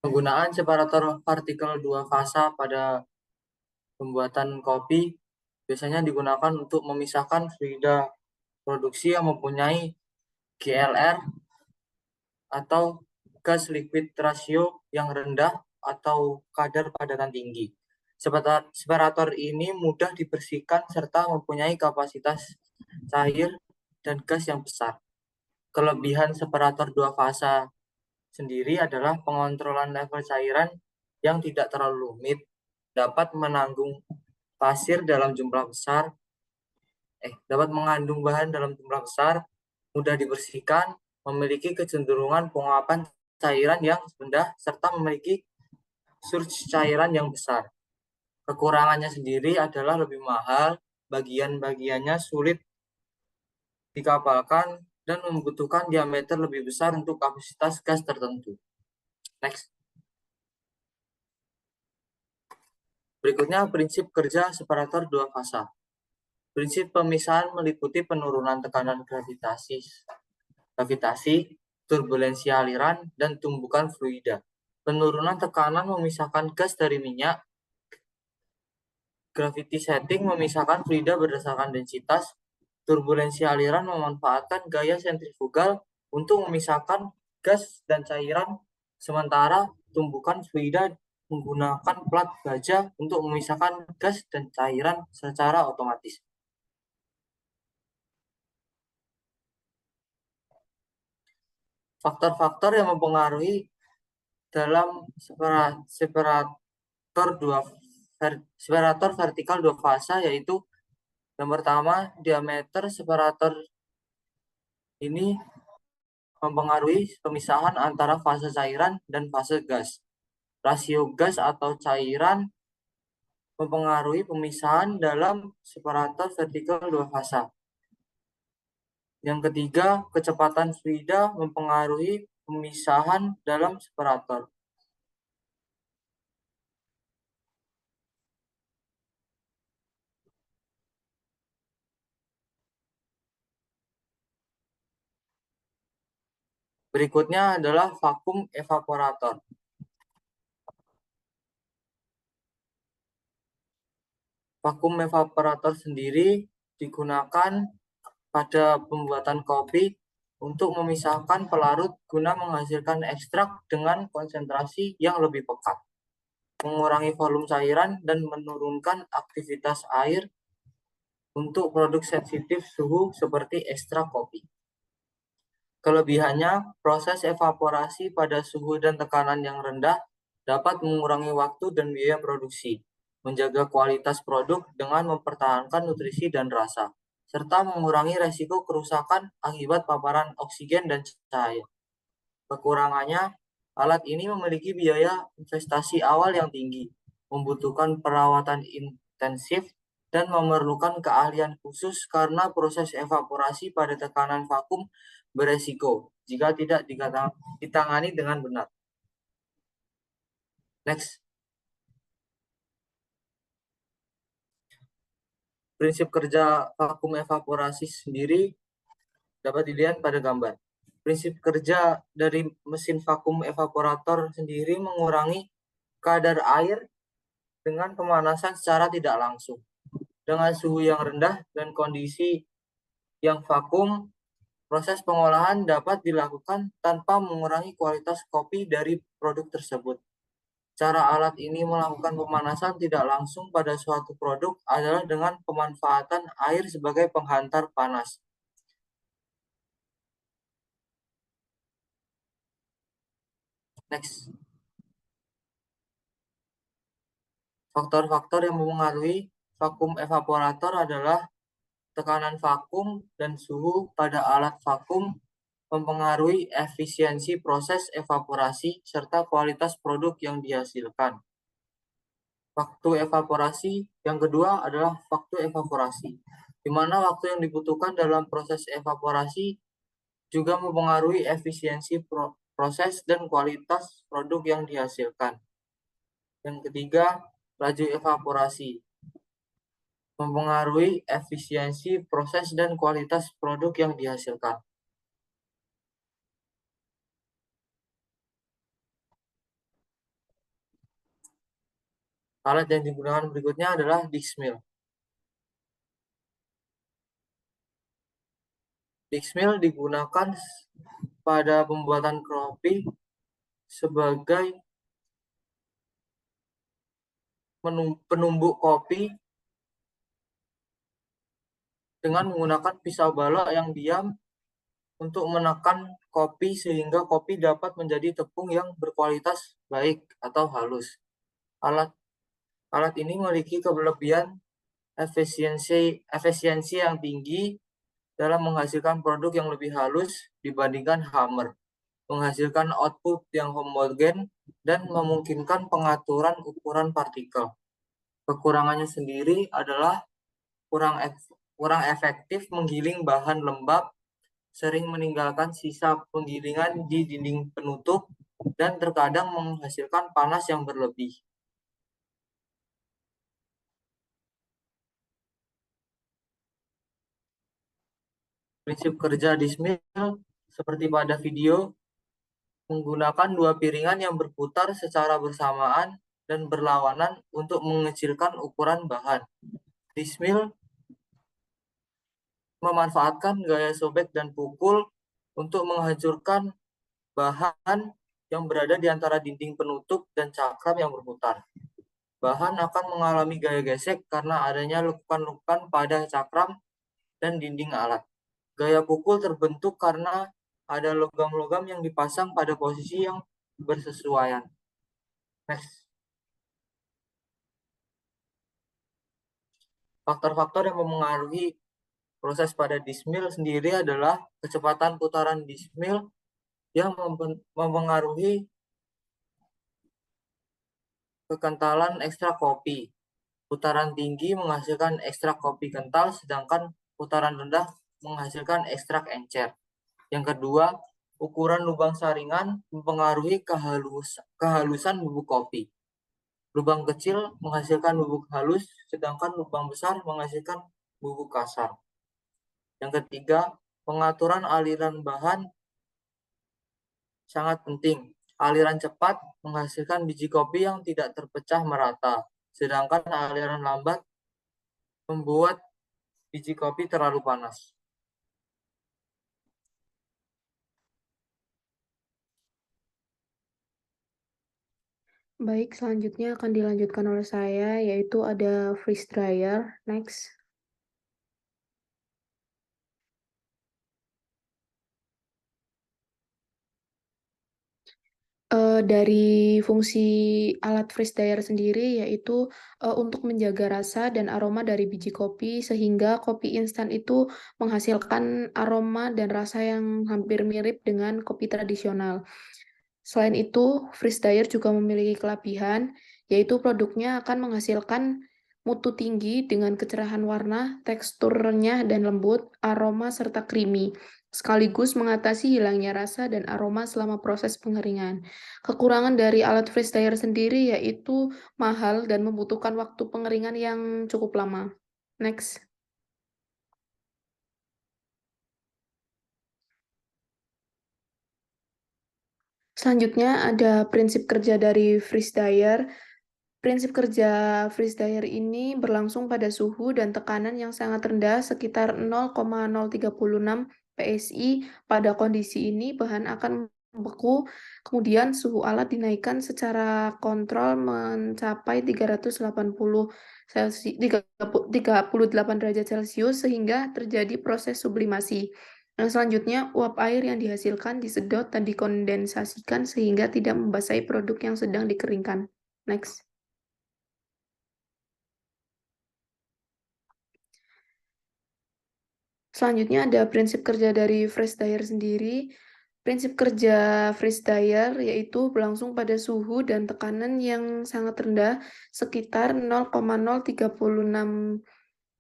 Penggunaan separator partikel dua fasa pada pembuatan kopi biasanya digunakan untuk memisahkan fluida produksi yang mempunyai GLR atau gas liquid ratio yang rendah atau kadar padatan tinggi. Separator ini mudah dibersihkan serta mempunyai kapasitas cair dan gas yang besar. Kelebihan separator dua fasa sendiri adalah pengontrolan level cairan yang tidak terlalu rumit, dapat mengandung bahan dalam jumlah besar, mudah dibersihkan, memiliki kecenderungan penguapan cairan yang rendah, serta memiliki surge cairan yang besar. Kekurangannya sendiri adalah lebih mahal, bagian-bagiannya sulit dikapalkan, dan membutuhkan diameter lebih besar untuk kapasitas gas tertentu. Next. Berikutnya prinsip kerja separator dua fasa. Prinsip pemisahan meliputi penurunan tekanan gravitasi, turbulensi aliran, dan tumbukan fluida. Penurunan tekanan memisahkan gas dari minyak. Gravity setting memisahkan fluida berdasarkan densitas. Turbulensi aliran memanfaatkan gaya sentrifugal untuk memisahkan gas dan cairan, sementara tumbukan fluida menggunakan plat baja untuk memisahkan gas dan cairan secara otomatis. Faktor-faktor yang mempengaruhi dalam separator vertikal dua fasa yaitu yang pertama, diameter separator ini mempengaruhi pemisahan antara fase cairan dan fase gas. Rasio gas atau cairan mempengaruhi pemisahan dalam separator vertikal dua fasa. Yang ketiga, kecepatan fluida mempengaruhi pemisahan dalam separator. Berikutnya adalah vakum evaporator. Vakum evaporator sendiri digunakan pada pembuatan kopi untuk memisahkan pelarut guna menghasilkan ekstrak dengan konsentrasi yang lebih pekat, mengurangi volume cairan, dan menurunkan aktivitas air untuk produk sensitif suhu seperti ekstrak kopi. Kelebihannya, proses evaporasi pada suhu dan tekanan yang rendah dapat mengurangi waktu dan biaya produksi, menjaga kualitas produk dengan mempertahankan nutrisi dan rasa, serta mengurangi resiko kerusakan akibat paparan oksigen dan cahaya. Kekurangannya, alat ini memiliki biaya investasi awal yang tinggi, membutuhkan perawatan intensif, dan memerlukan keahlian khusus karena proses evaporasi pada tekanan vakum beresiko jika tidak ditangani dengan benar. Next. Prinsip kerja vakum evaporasi sendiri dapat dilihat pada gambar. Prinsip kerja dari mesin vakum evaporator sendiri mengurangi kadar air dengan pemanasan secara tidak langsung. Dengan suhu yang rendah dan kondisi yang vakum, proses pengolahan dapat dilakukan tanpa mengurangi kualitas kopi dari produk tersebut. Cara alat ini melakukan pemanasan tidak langsung pada suatu produk adalah dengan pemanfaatan air sebagai penghantar panas. Next. Faktor-faktor yang mempengaruhi vakum evaporator adalah tekanan vakum dan suhu pada alat vakum mempengaruhi efisiensi proses evaporasi serta kualitas produk yang dihasilkan. Waktu evaporasi yang kedua adalah waktu evaporasi, di mana waktu yang dibutuhkan dalam proses evaporasi juga mempengaruhi efisiensi proses dan kualitas produk yang dihasilkan. Yang ketiga, laju evaporasi mempengaruhi efisiensi proses dan kualitas produk yang dihasilkan. Alat yang digunakan berikutnya adalah disc mill. Disc mill digunakan pada pembuatan kopi sebagai penumbuk kopi dengan menggunakan pisau balok yang diam untuk menekan kopi sehingga kopi dapat menjadi tepung yang berkualitas baik atau halus. Alat ini memiliki kelebihan efisiensi yang tinggi dalam menghasilkan produk yang lebih halus dibandingkan hammer, menghasilkan output yang homogen, dan memungkinkan pengaturan ukuran partikel. Kekurangannya sendiri adalah kurang efektif menggiling bahan lembab, sering meninggalkan sisa penggilingan di dinding penutup, dan terkadang menghasilkan panas yang berlebih. Prinsip kerja dismill seperti pada video menggunakan dua piringan yang berputar secara bersamaan dan berlawanan untuk mengecilkan ukuran bahan. Dismill memanfaatkan gaya sobek dan pukul untuk menghancurkan bahan yang berada di antara dinding penutup dan cakram yang berputar. Bahan akan mengalami gaya gesek karena adanya lekukan-lekukan pada cakram dan dinding alat. Gaya pukul terbentuk karena ada logam-logam yang dipasang pada posisi yang bersesuaian. Next. Faktor-faktor yang memengaruhi proses pada dismill sendiri adalah kecepatan putaran dismill yang memengaruhi kekentalan ekstrak kopi. Putaran tinggi menghasilkan ekstrak kopi kental, sedangkan putaran rendah menghasilkan ekstrak encer. Yang kedua, ukuran lubang saringan mempengaruhi kehalusan bubuk kopi. Lubang kecil menghasilkan bubuk halus, sedangkan lubang besar menghasilkan bubuk kasar. Yang ketiga, pengaturan aliran bahan sangat penting. Aliran cepat menghasilkan biji kopi yang tidak terpecah merata, sedangkan aliran lambat membuat biji kopi terlalu panas. Baik, selanjutnya akan dilanjutkan oleh saya, yaitu ada freeze dryer. Next. Dari fungsi alat freeze dryer sendiri yaitu untuk menjaga rasa dan aroma dari biji kopi sehingga kopi instan itu menghasilkan aroma dan rasa yang hampir mirip dengan kopi tradisional. Selain itu, freeze dryer juga memiliki kelebihan, yaitu produknya akan menghasilkan mutu tinggi dengan kecerahan warna, teksturnya dan lembut, aroma serta creamy, sekaligus mengatasi hilangnya rasa dan aroma selama proses pengeringan. Kekurangan dari alat freeze dryer sendiri yaitu mahal dan membutuhkan waktu pengeringan yang cukup lama. Next. Selanjutnya ada prinsip kerja dari freeze dryer. Prinsip kerja freeze dryer ini berlangsung pada suhu dan tekanan yang sangat rendah sekitar 0,036 PSI. Pada kondisi ini bahan akan membeku, kemudian suhu alat dinaikkan secara kontrol mencapai 38 derajat Celcius sehingga terjadi proses sublimasi. Yang selanjutnya, uap air yang dihasilkan disedot dan dikondensasikan sehingga tidak membasahi produk yang sedang dikeringkan. Next. Selanjutnya ada prinsip kerja dari freeze dryer sendiri. Prinsip kerja freeze dryer yaitu berlangsung pada suhu dan tekanan yang sangat rendah sekitar 0,036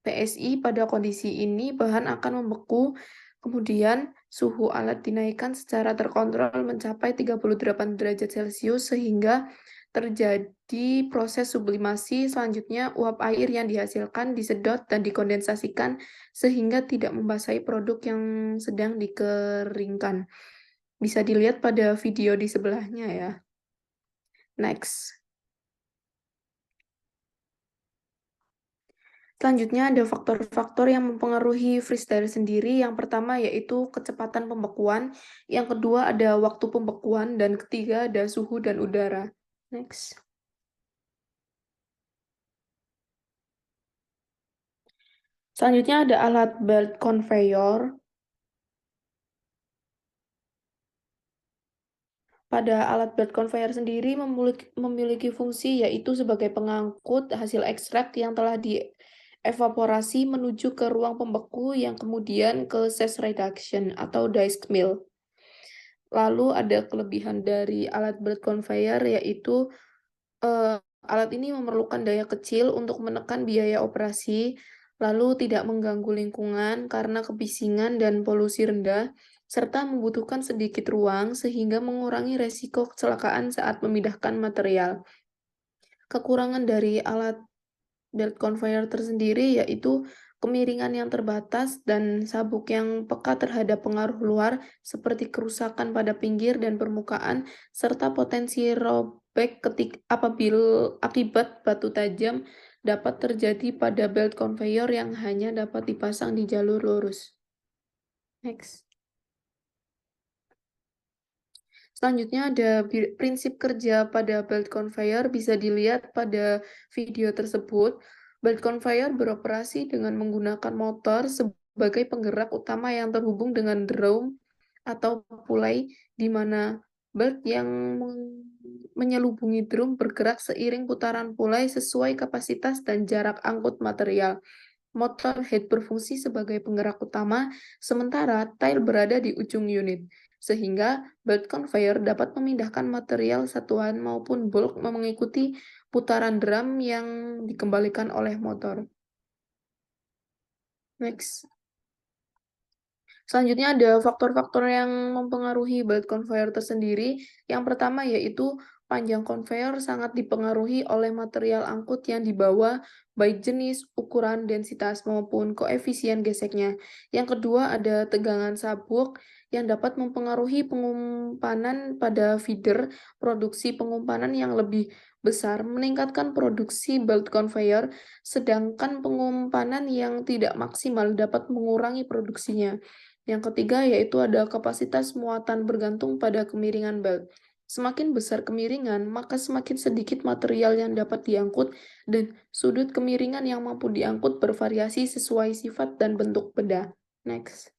PSI. Pada kondisi ini bahan akan membeku, kemudian suhu alat dinaikkan secara terkontrol mencapai 38 derajat Celcius sehingga terjadi proses sublimasi. Selanjutnya uap air yang dihasilkan disedot dan dikondensasikan sehingga tidak membasahi produk yang sedang dikeringkan. Bisa dilihat pada video di sebelahnya ya. Next. Selanjutnya ada faktor-faktor yang mempengaruhi freeze dryer sendiri. Yang pertama yaitu kecepatan pembekuan, yang kedua ada waktu pembekuan, dan ketiga ada suhu dan udara. Next. Selanjutnya ada alat belt conveyor. Pada alat belt conveyor sendiri memiliki fungsi yaitu sebagai pengangkut hasil ekstrak yang telah dievaporasi menuju ke ruang pembeku yang kemudian ke cess reduction atau dice mill. Lalu ada kelebihan dari alat belt conveyor yaitu alat ini memerlukan daya kecil untuk menekan biaya operasi, lalu tidak mengganggu lingkungan karena kebisingan dan polusi rendah, serta membutuhkan sedikit ruang sehingga mengurangi resiko kecelakaan saat memindahkan material. Kekurangan dari alat belt conveyor tersendiri yaitu kemiringan yang terbatas, dan sabuk yang peka terhadap pengaruh luar seperti kerusakan pada pinggir dan permukaan, serta potensi robek apabila akibat batu tajam dapat terjadi pada belt conveyor yang hanya dapat dipasang di jalur lurus. Next. Selanjutnya ada prinsip kerja pada belt conveyor, bisa dilihat pada video tersebut. Belt conveyor beroperasi dengan menggunakan motor sebagai penggerak utama yang terhubung dengan drum atau pulai, di mana belt yang menyelubungi drum bergerak seiring putaran pulai sesuai kapasitas dan jarak angkut material. Motor head berfungsi sebagai penggerak utama, sementara tail berada di ujung unit, sehingga belt conveyor dapat memindahkan material satuan maupun bulk mengikuti putaran drum yang dikembalikan oleh motor. Next. Selanjutnya ada faktor-faktor yang mempengaruhi belt conveyor tersendiri. Yang pertama yaitu panjang conveyor sangat dipengaruhi oleh material angkut yang dibawa, baik jenis, ukuran, densitas, maupun koefisien geseknya. Yang kedua ada tegangan sabuk yang dapat mempengaruhi pengumpanan pada feeder. Produksi pengumpanan yang lebih besar meningkatkan produksi belt conveyor, sedangkan pengumpanan yang tidak maksimal dapat mengurangi produksinya. Yang ketiga yaitu ada kapasitas muatan bergantung pada kemiringan belt. Semakin besar kemiringan, maka semakin sedikit material yang dapat diangkut, dan sudut kemiringan yang mampu diangkut bervariasi sesuai sifat dan bentuk benda. Next.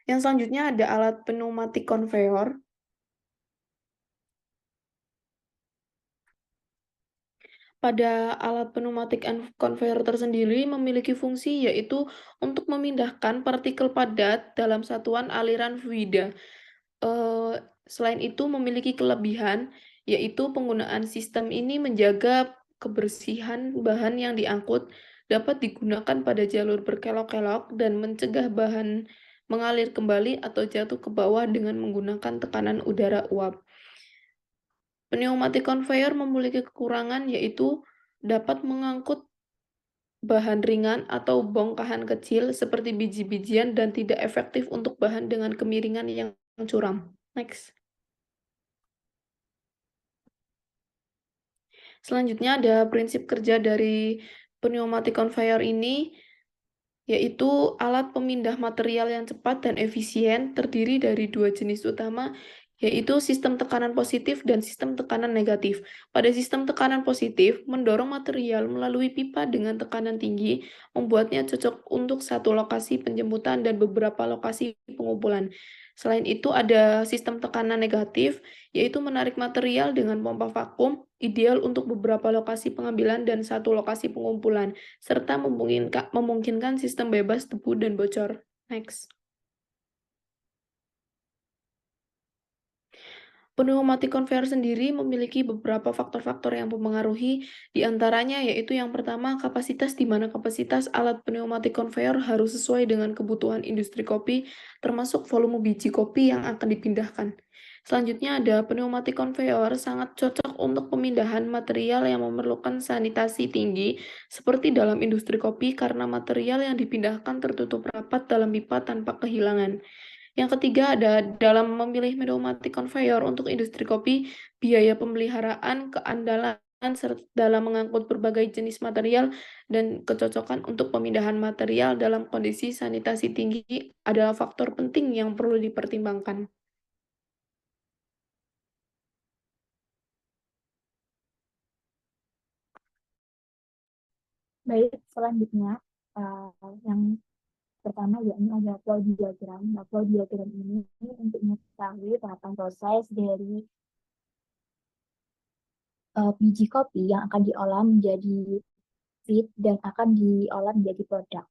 Yang selanjutnya ada alat pneumatik conveyor. Pada alat pneumatik conveyor tersendiri memiliki fungsi yaitu untuk memindahkan partikel padat dalam satuan aliran fluida. Selain itu memiliki kelebihan, yaitu penggunaan sistem ini menjaga kebersihan bahan yang diangkut, dapat digunakan pada jalur berkelok-kelok, dan mencegah bahan mengalir kembali atau jatuh ke bawah dengan menggunakan tekanan udara uap. Pneumatic conveyor memiliki kekurangan, yaitu dapat mengangkut bahan ringan atau bongkahan kecil seperti biji-bijian dan tidak efektif untuk bahan dengan kemiringan yang curam. Next. Selanjutnya ada prinsip kerja dari pneumatic conveyor ini, yaitu alat pemindah material yang cepat dan efisien, terdiri dari dua jenis utama, yaitu sistem tekanan positif dan sistem tekanan negatif. Pada sistem tekanan positif, mendorong material melalui pipa dengan tekanan tinggi, membuatnya cocok untuk satu lokasi penjemputan dan beberapa lokasi pengumpulan. Selain itu ada sistem tekanan negatif, yaitu menarik material dengan pompa vakum, ideal untuk beberapa lokasi pengambilan dan satu lokasi pengumpulan, serta memungkinkan sistem bebas debu dan bocor. Next. Pneumatic conveyor sendiri memiliki beberapa faktor-faktor yang mempengaruhi, diantaranya yaitu yang pertama kapasitas, di mana kapasitas alat pneumatic conveyor harus sesuai dengan kebutuhan industri kopi, termasuk volume biji kopi yang akan dipindahkan. Selanjutnya ada pneumatic conveyor sangat cocok untuk pemindahan material yang memerlukan sanitasi tinggi, seperti dalam industri kopi karena material yang dipindahkan tertutup rapat dalam pipa tanpa kehilangan. Yang ketiga ada dalam memilih pneumatic conveyor untuk industri kopi, biaya pemeliharaan, keandalan dalam mengangkut berbagai jenis material, dan kecocokan untuk pemindahan material dalam kondisi sanitasi tinggi adalah faktor penting yang perlu dipertimbangkan. Baik, selanjutnya yang pertama yakni ada flow diagram. Nah, flow diagram ini untuk mengetahui tahapan proses dari biji kopi yang akan diolah menjadi feed dan akan diolah menjadi produk.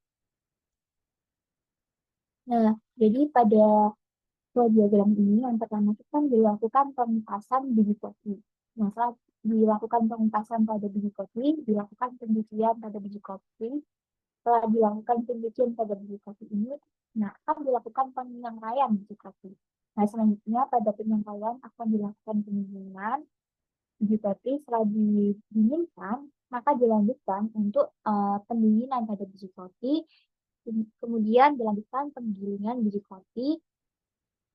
Nah, jadi pada flow diagram ini yang pertama itu kan dilakukan pengupasan biji kopi. Nah, setelah dilakukan pengupasan pada biji kopi, dilakukan pencucian pada biji kopi. Setelah dilakukan pencucian pada biji kopi ini, nah akan dilakukan penyangkaian biji kopi. Nah, selanjutnya pada penyangkaian akan dilakukan pendinginan biji kopi. Setelah didinginkan, maka dilanjutkan untuk pendinginan pada biji kopi, kemudian dilanjutkan penggilingan biji kopi,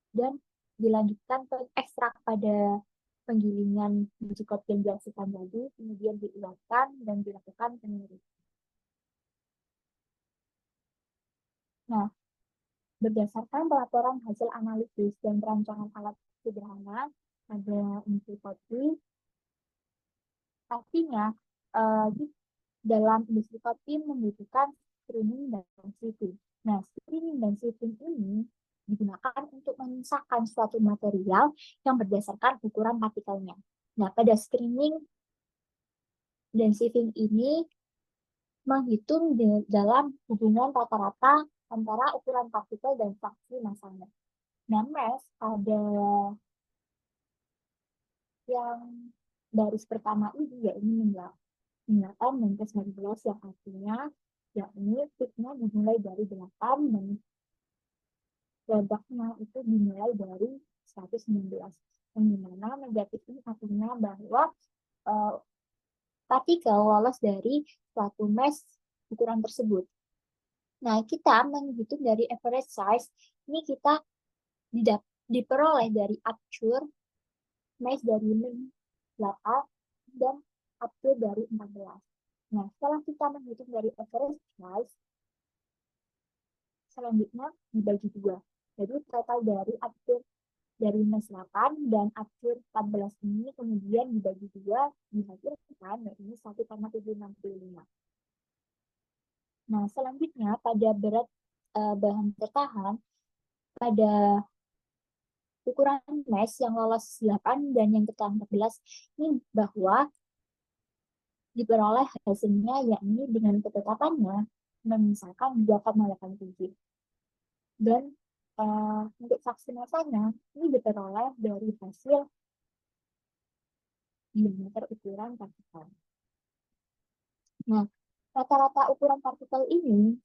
dan dilanjutkan ekstrak pada penggilingan biji kopi yang dihasilkan tadi, kemudian diuapkan dan dilakukan pengiriman. Nah, berdasarkan pelaporan hasil analisis dan perancangan alat sederhana pada industri kopi, artinya dalam industri kopi membutuhkan screening dan sieving. Nah, screening dan sieving ini digunakan untuk memisahkan suatu material yang berdasarkan ukuran partikelnya. Nah, pada screening dan sieving ini menghitung dalam hubungan rata-rata antara ukuran partikel dan fraksi massanya. Nah, MES ada yang baris pertama ini yaitu menggunakan Menkes 19 yang artinya yakni peaknya dimulai dari 8 dan redaknya itu dimulai dari 119. Yang dimana negatif ini artinya bahwa partikel lolos dari suatu MES ukuran tersebut. Nah, kita menghitung dari average size, ini kita diperoleh dari aperture MES dari 8 dan aperture dari 14. Nah, setelah kita menghitung dari average size, selanjutnya dibagi 2. Jadi total dari aperture dari MES 8 dan aperture 14 ini kemudian dibagi 2 dihasilkan yaitu 1,765. Nah, selanjutnya pada berat bahan tertahan pada ukuran MES yang lolos 8 dan yang tertahan 14 ini bahwa diperoleh hasilnya yakni dengan ketetapannya misalkan 2,87. Dan untuk fraksi massanya ini diperoleh dari hasil diameter ukuran partikel. Nah, rata-rata ukuran partikel ini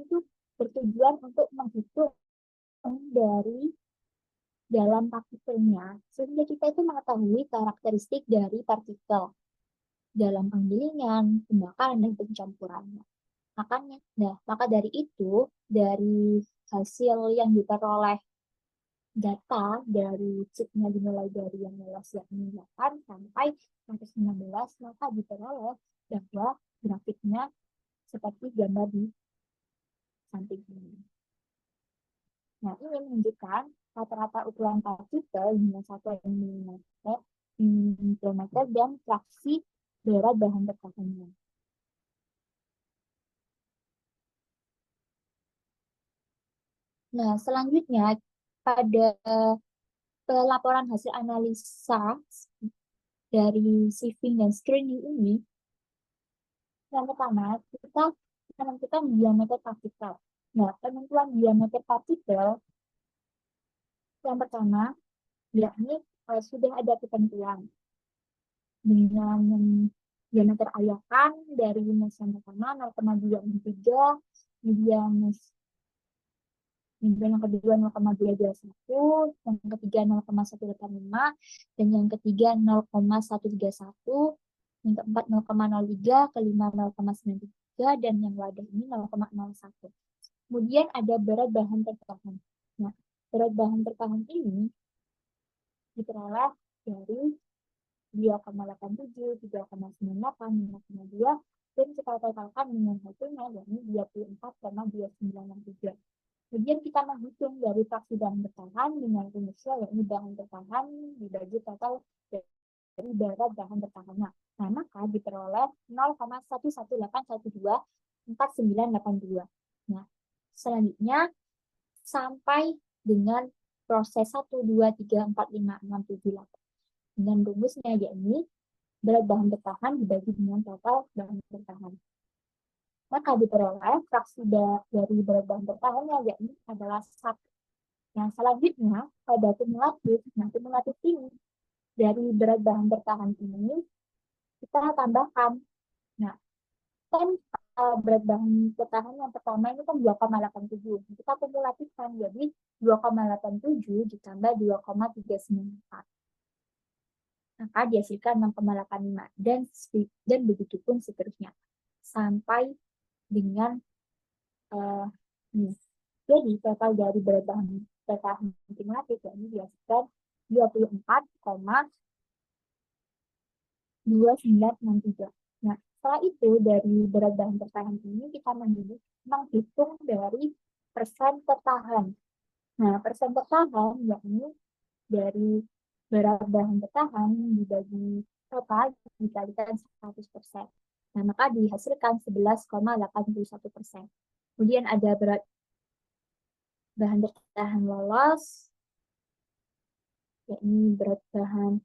tuh bertujuan untuk menghitung dari dalam partikelnya, sehingga kita itu mengetahui karakteristik dari partikel dalam penggilingan, pembakaran, dan pencampurannya. Maka dari itu, dari hasil yang diperoleh data dari chipnya dimulai dari yang luas yakni 8 sampai 116, maka diperoleh bahwa grafiknya seperti gambar di samping ini. Nah, ini menunjukkan rata-rata ukuran partikel dengan satuan mikrometer dan fraksi berat bahan tertahannya. Nah, selanjutnya pada pelaporan hasil analisa dari sieving dan screening ini, yang pertama kita menentukan diameter partikel. Nah, penentuan diameter partikel yang pertama yakni sudah ada ketentuan dengan diameter ayakan dari MES yang pertama 0,263, kemudian MES yang kedua 0,221, yang ketiga 0,185, dan yang ketiga 0,131, yang keempat 0,03, kelima 0,93, dan yang wadah ini 0,01. Kemudian ada berat bahan tertahan. Nah, berat bahan tertahan ini diperoleh dari 2,87, 3,98, 5,2, dan kita totalkan dengan hasilnya yakni 24,2963. Kemudian kita menghitung dari fraksi bahan tertahan dengan rumusnya yakni bahan tertahan dibagi total dari berat bahan tertahannya. Nah, maka diperoleh 0,118124982. Nah, selanjutnya sampai dengan proses 1, 2, 3, 4, 5, 6, 7, 8. Dengan rumusnya yakni berat bahan tertahan dibagi dengan total bahan tertahan. Maka diperoleh fraksi dari berat bahan tertahannya yakni adalah 1. Yang selanjutnya pada kumulatif, kumulatif ini dari berat bahan tertahan ini kita tambahkan. Nah, kan berat bahan tertahan yang pertama ini kan 2,87. Kita kumulatifkan jadi 2,87 ditambah 2,394. maka dihasilkan 6,85 dan begitu pun seterusnya sampai dengan ini. Jadi total dari berat bahan kumulatif ini dihasilkan 24,2963. Nah, setelah itu dari berat bahan tertahan ini kita menghitung dari persen tertahan. Nah, persen tertahan yakni dari berat bahan tertahan dibagi total dikalikan 100%. Nah, maka dihasilkan 11,81%. Kemudian ada berat bahan tertahan lolos, yakni berat bahan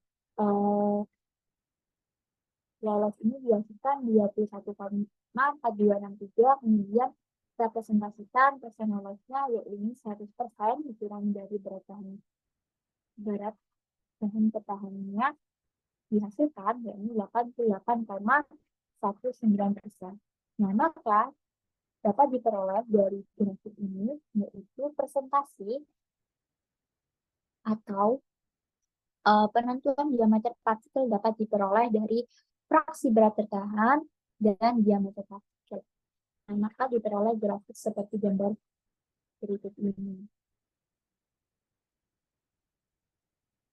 lolos ini dihasilkan 21,4263, kemudian representasikan persen lolosnya yaitu 100% dikurangi dari berat bahan tertahannya dihasilkan yakni 88,19%. Nah, maka dapat diperoleh dari grafik ini yaitu presentasi atau penentuan diameter partikel dapat diperoleh dari fraksi berat tertahan dan diameter partikel. Nah, maka diperoleh grafik seperti gambar berikut ini.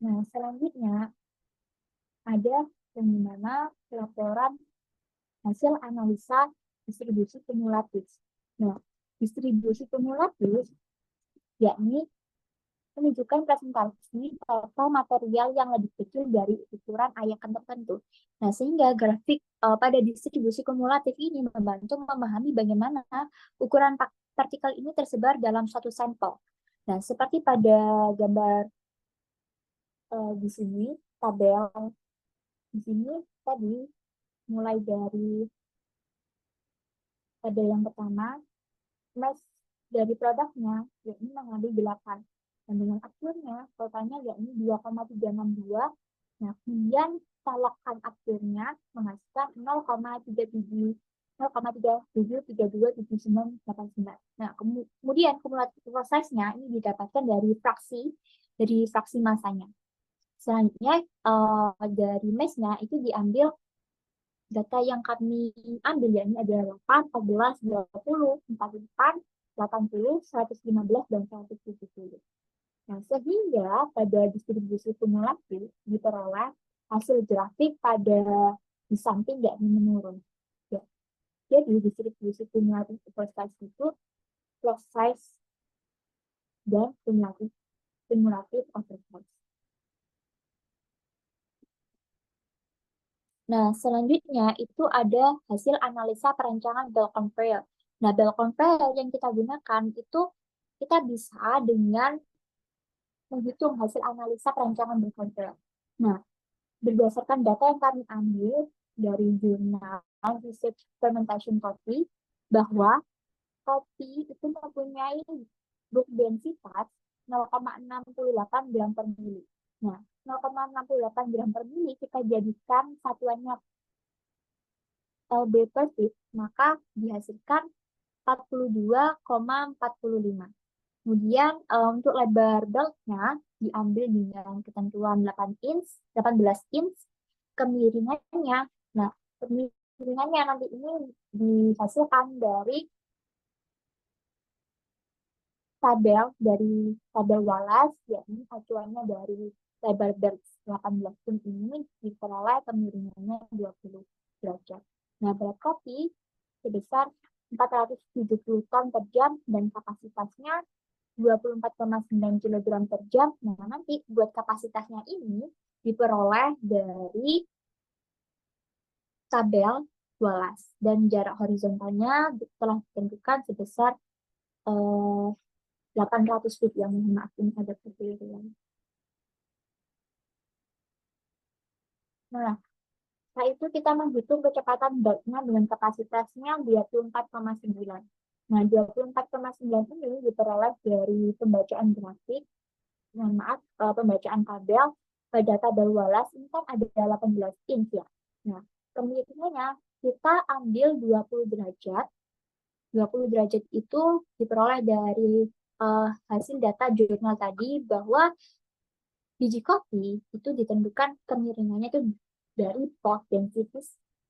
Nah, selanjutnya ada yang dimana laporan hasil analisa distribusi kumulatif. Nah, distribusi kumulatif yakni menunjukkan presentasi total material yang lebih kecil dari ukuran ayakan tertentu. Nah, sehingga grafik pada distribusi kumulatif ini membantu memahami bagaimana ukuran partikel ini tersebar dalam suatu sampel. Nah, seperti pada gambar di sini, tabel di sini tadi mulai dari tabel yang pertama, mass dari produknya yakni mengambil 8. Dan dengan akhirnya totalnya yakni 2,362. Nah, kemudian tolokan akhirnya menghasilkan 0,37327989. Nah, kemudian kumulatif prosesnya ini didapatkan dari fraksi masanya. Selanjutnya dari mass-nya itu diambil data yang kami ambil yakni adalah 8, 14, 20, 44, 80, 115, dan 170. Nah, sehingga pada distribusi kumulatif diperoleh hasil grafik pada di samping yakni menurun. Ya. Jadi distribusi kumulatif proses itu plot size dan kumulatif oversize. Nah, selanjutnya itu ada hasil analisa perancangan bell conveyor. Nah, bell conveyor yang kita gunakan itu kita bisa dengan menghitung hasil analisa perancangan bell conveyor. Nah, berdasarkan data yang kami ambil dari jurnal Research Fermentation Coffee, bahwa kopi itu mempunyai bulk densitas 0,68 gram per mili. Nah, 0,68 gram per mili kita jadikan satuannya LB per feet, maka dihasilkan 42,45. Kemudian untuk lebar beltnya diambil dengan ketentuan 18 inch, kemiringannya. Nah, kemiringannya nanti ini dihasilkan dari tabel Wallace, yakni acuannya dari lebar belt 18 inch ini diperoleh kemiringannya 20 derajat. Nah, berat kopi sebesar 470 ton per jam dan kapasitasnya 24,9 kg per jam. Nah, nanti buat kapasitasnya ini diperoleh dari tabel Wallace dan jarak horizontalnya telah ditentukan sebesar 800 feet, yang maaf ini ada perbedaan. Nah, setelah itu kita menghitung kecepatan beltnya dengan kapasitasnya 24,9. Nah, 24,9 ini diperoleh dari pembacaan grafik, pembacaan tabel. Pada tabel Wallace ini kan ada 18 inch ya. Nah, kemiringannya kita ambil 20 derajat. 20 derajat itu diperoleh dari hasil data jurnal tadi bahwa Biji kopi itu ditentukan kemiringannya itu dari pot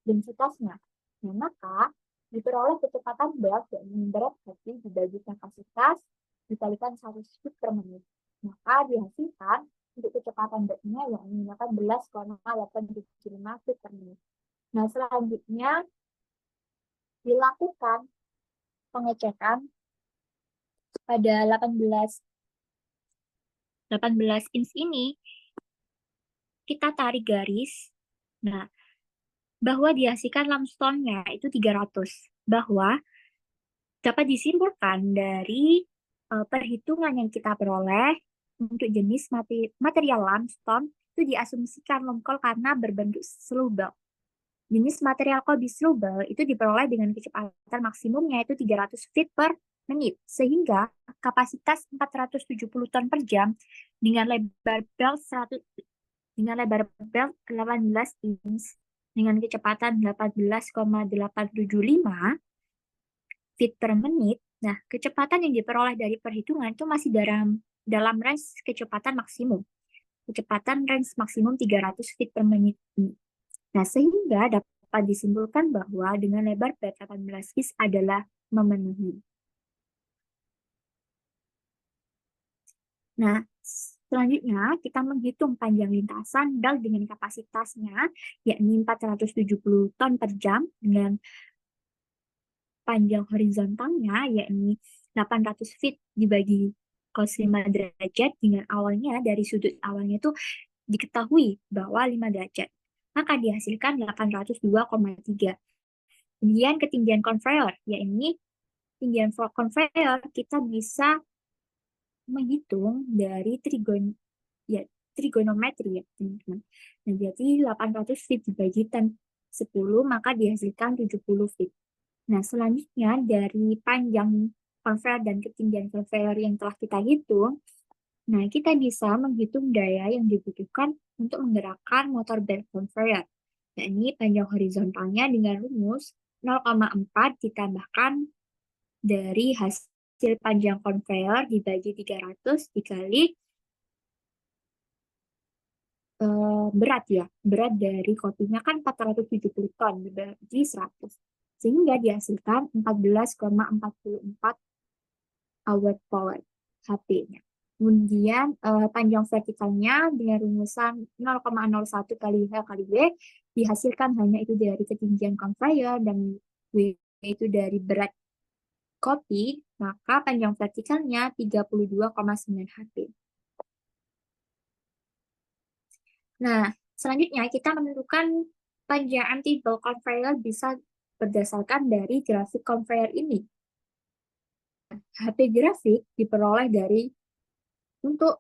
densitasnya. Nah, maka diperoleh kecepatan berat yakni berat kopi dibagi kapasitas dikalikan 1 speed per menit. Maka dihasilkan untuk kecepatan beratnya yakni 18,875 feet per menit. Nah, selanjutnya dilakukan pengecekan pada 18 inch ini, kita tarik garis. Nah, bahwa dihasilkan limestone-nya itu 300. Bahwa dapat disimpulkan dari perhitungan yang kita peroleh untuk jenis material limestone itu diasumsikan longkol karena berbentuk slubble. Jenis material kopi slubble itu diperoleh dengan kecepatan maksimumnya itu 300 feet per menit, sehingga kapasitas 470 ton per jam dengan lebar belt 18 inch dengan kecepatan 18,875 feet per menit. Nah, kecepatan yang diperoleh dari perhitungan itu masih dalam range kecepatan maksimum. Kecepatan range maksimum 300 feet per menit. Nah, sehingga dapat disimpulkan bahwa dengan lebar bed 18 inch adalah memenuhi. Nah, selanjutnya kita menghitung panjang lintasan bel dengan kapasitasnya, yakni 470 ton per jam, dengan panjang horizontalnya, yakni 800 feet dibagi cos 5 derajat, dengan awalnya dari sudut awalnya itu diketahui bahwa 5 derajat. Maka dihasilkan 802,3. Kemudian ketinggian conveyor, yakni ketinggian conveyor kita bisa menghitung dari trigonometri ya teman-teman. Nah, jadi 800 feet dibagi 10, maka dihasilkan 70 feet. Nah, selanjutnya dari panjang conveyor dan ketinggian conveyor yang telah kita hitung, nah kita bisa menghitung daya yang dibutuhkan untuk menggerakkan motor belt conveyor. Nah, ini panjang horizontalnya dengan rumus 0,4 ditambahkan dari hasil panjang conveyor dibagi 300 dikali berat ya. Berat dari kopinya kan 470 ton dibagi 100. Sehingga dihasilkan 14,44 hour power HP-nya. Kemudian panjang vertikalnya dengan rumusan 0,01 kali H kali W dihasilkan hanya itu dari ketinggian conveyor dan W itu dari berat kopi, maka panjang vertikalnya 32,9 HP. Nah, selanjutnya kita menentukan panjang empty-ball conveyor bisa berdasarkan dari grafik conveyor ini. HP grafik diperoleh dari untuk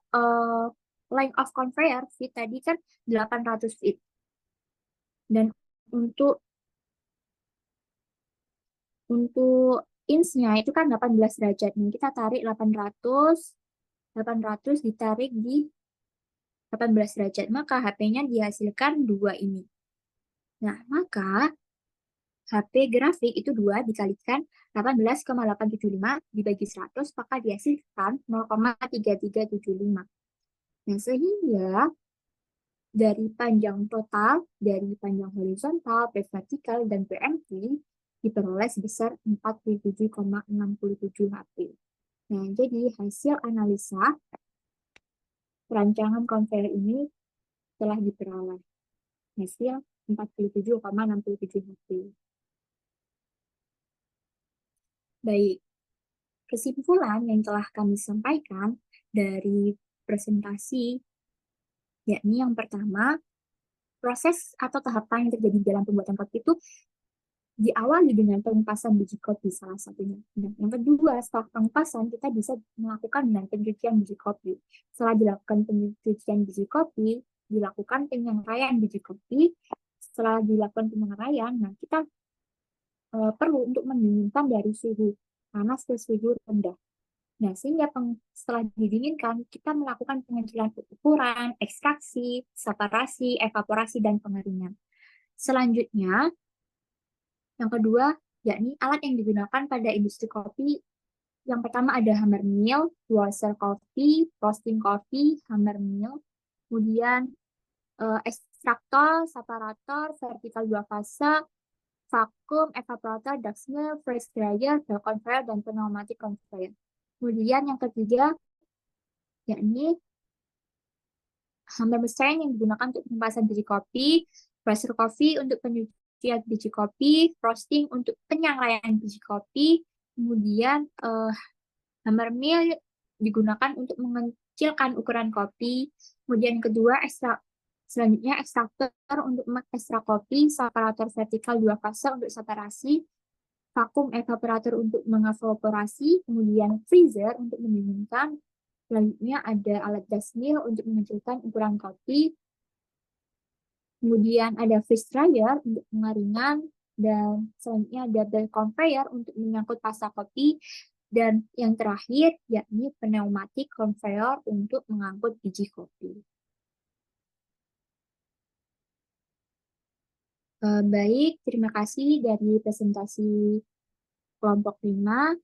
length of conveyor feet tadi kan 800 feet. Dan untuk inch-nya itu kan 18 derajat. Nih, kita tarik 800 ditarik di 18 derajat. Maka HP-nya dihasilkan 2 ini. Nah, maka HP grafik itu 2 dikalikan 18,875 dibagi 100, maka dihasilkan 0,3375. Nah, sehingga dari panjang total, dari panjang horizontal, vertikal, dan PMT diperoleh sebesar 47,67 HP. Nah, jadi hasil analisa perancangan conveyor ini telah diperoleh. Hasil 47,67 HP. Baik, kesimpulan yang telah kami sampaikan dari presentasi, yakni yang pertama, proses atau tahapan yang terjadi dalam pembuatan kopi itu diawali dengan pengupasan biji kopi salah satunya. Nah, yang kedua, setelah pengupasan kita bisa melakukan dengan pencucian biji kopi. Setelah dilakukan pencucian biji kopi, dilakukan penyangkaian biji kopi. Setelah dilakukan penyangkaian, nah kita perlu untuk mendinginkan dari suhu panas ke suhu rendah. Nah, sehingga setelah didinginkan, kita melakukan pengecilan ukuran, ekstraksi, separasi, evaporasi, dan pengeringan. Selanjutnya, yang kedua, yakni alat yang digunakan pada industri kopi. Yang pertama ada hammer mill, roaster coffee, roasting coffee, hammer mill. kemudian ekstraktor, separator, vertikal 2 fase, vakum, evaporator, duct mill, freeze dryer, bell conveyor, dan pneumatic conveyor. Kemudian yang ketiga, yakni hammer mesin yang digunakan untuk penempasan biji kopi, pressure coffee untuk penyucian biji kopi, roasting untuk penyangrai biji kopi, kemudian hammer mill digunakan untuk mengecilkan ukuran kopi, kemudian kedua selanjutnya ekstraktor untuk mengekstrak kopi, separator vertikal 2 fase untuk separasi, vakum evaporator untuk mengevaporasi, kemudian freezer untuk mendinginkan. Selanjutnya ada alat dust mill untuk mengecilkan ukuran kopi. Kemudian ada freeze dryer untuk pengaringan. Dan selanjutnya ada bell conveyor untuk mengangkut pasta kopi. Dan yang terakhir yakni pneumatic conveyor untuk mengangkut biji kopi. Baik, terima kasih dari presentasi kelompok 5.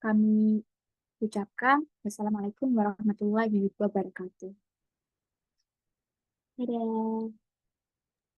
Kami ucapkan wassalamualaikum warahmatullahi wabarakatuh. Dadah.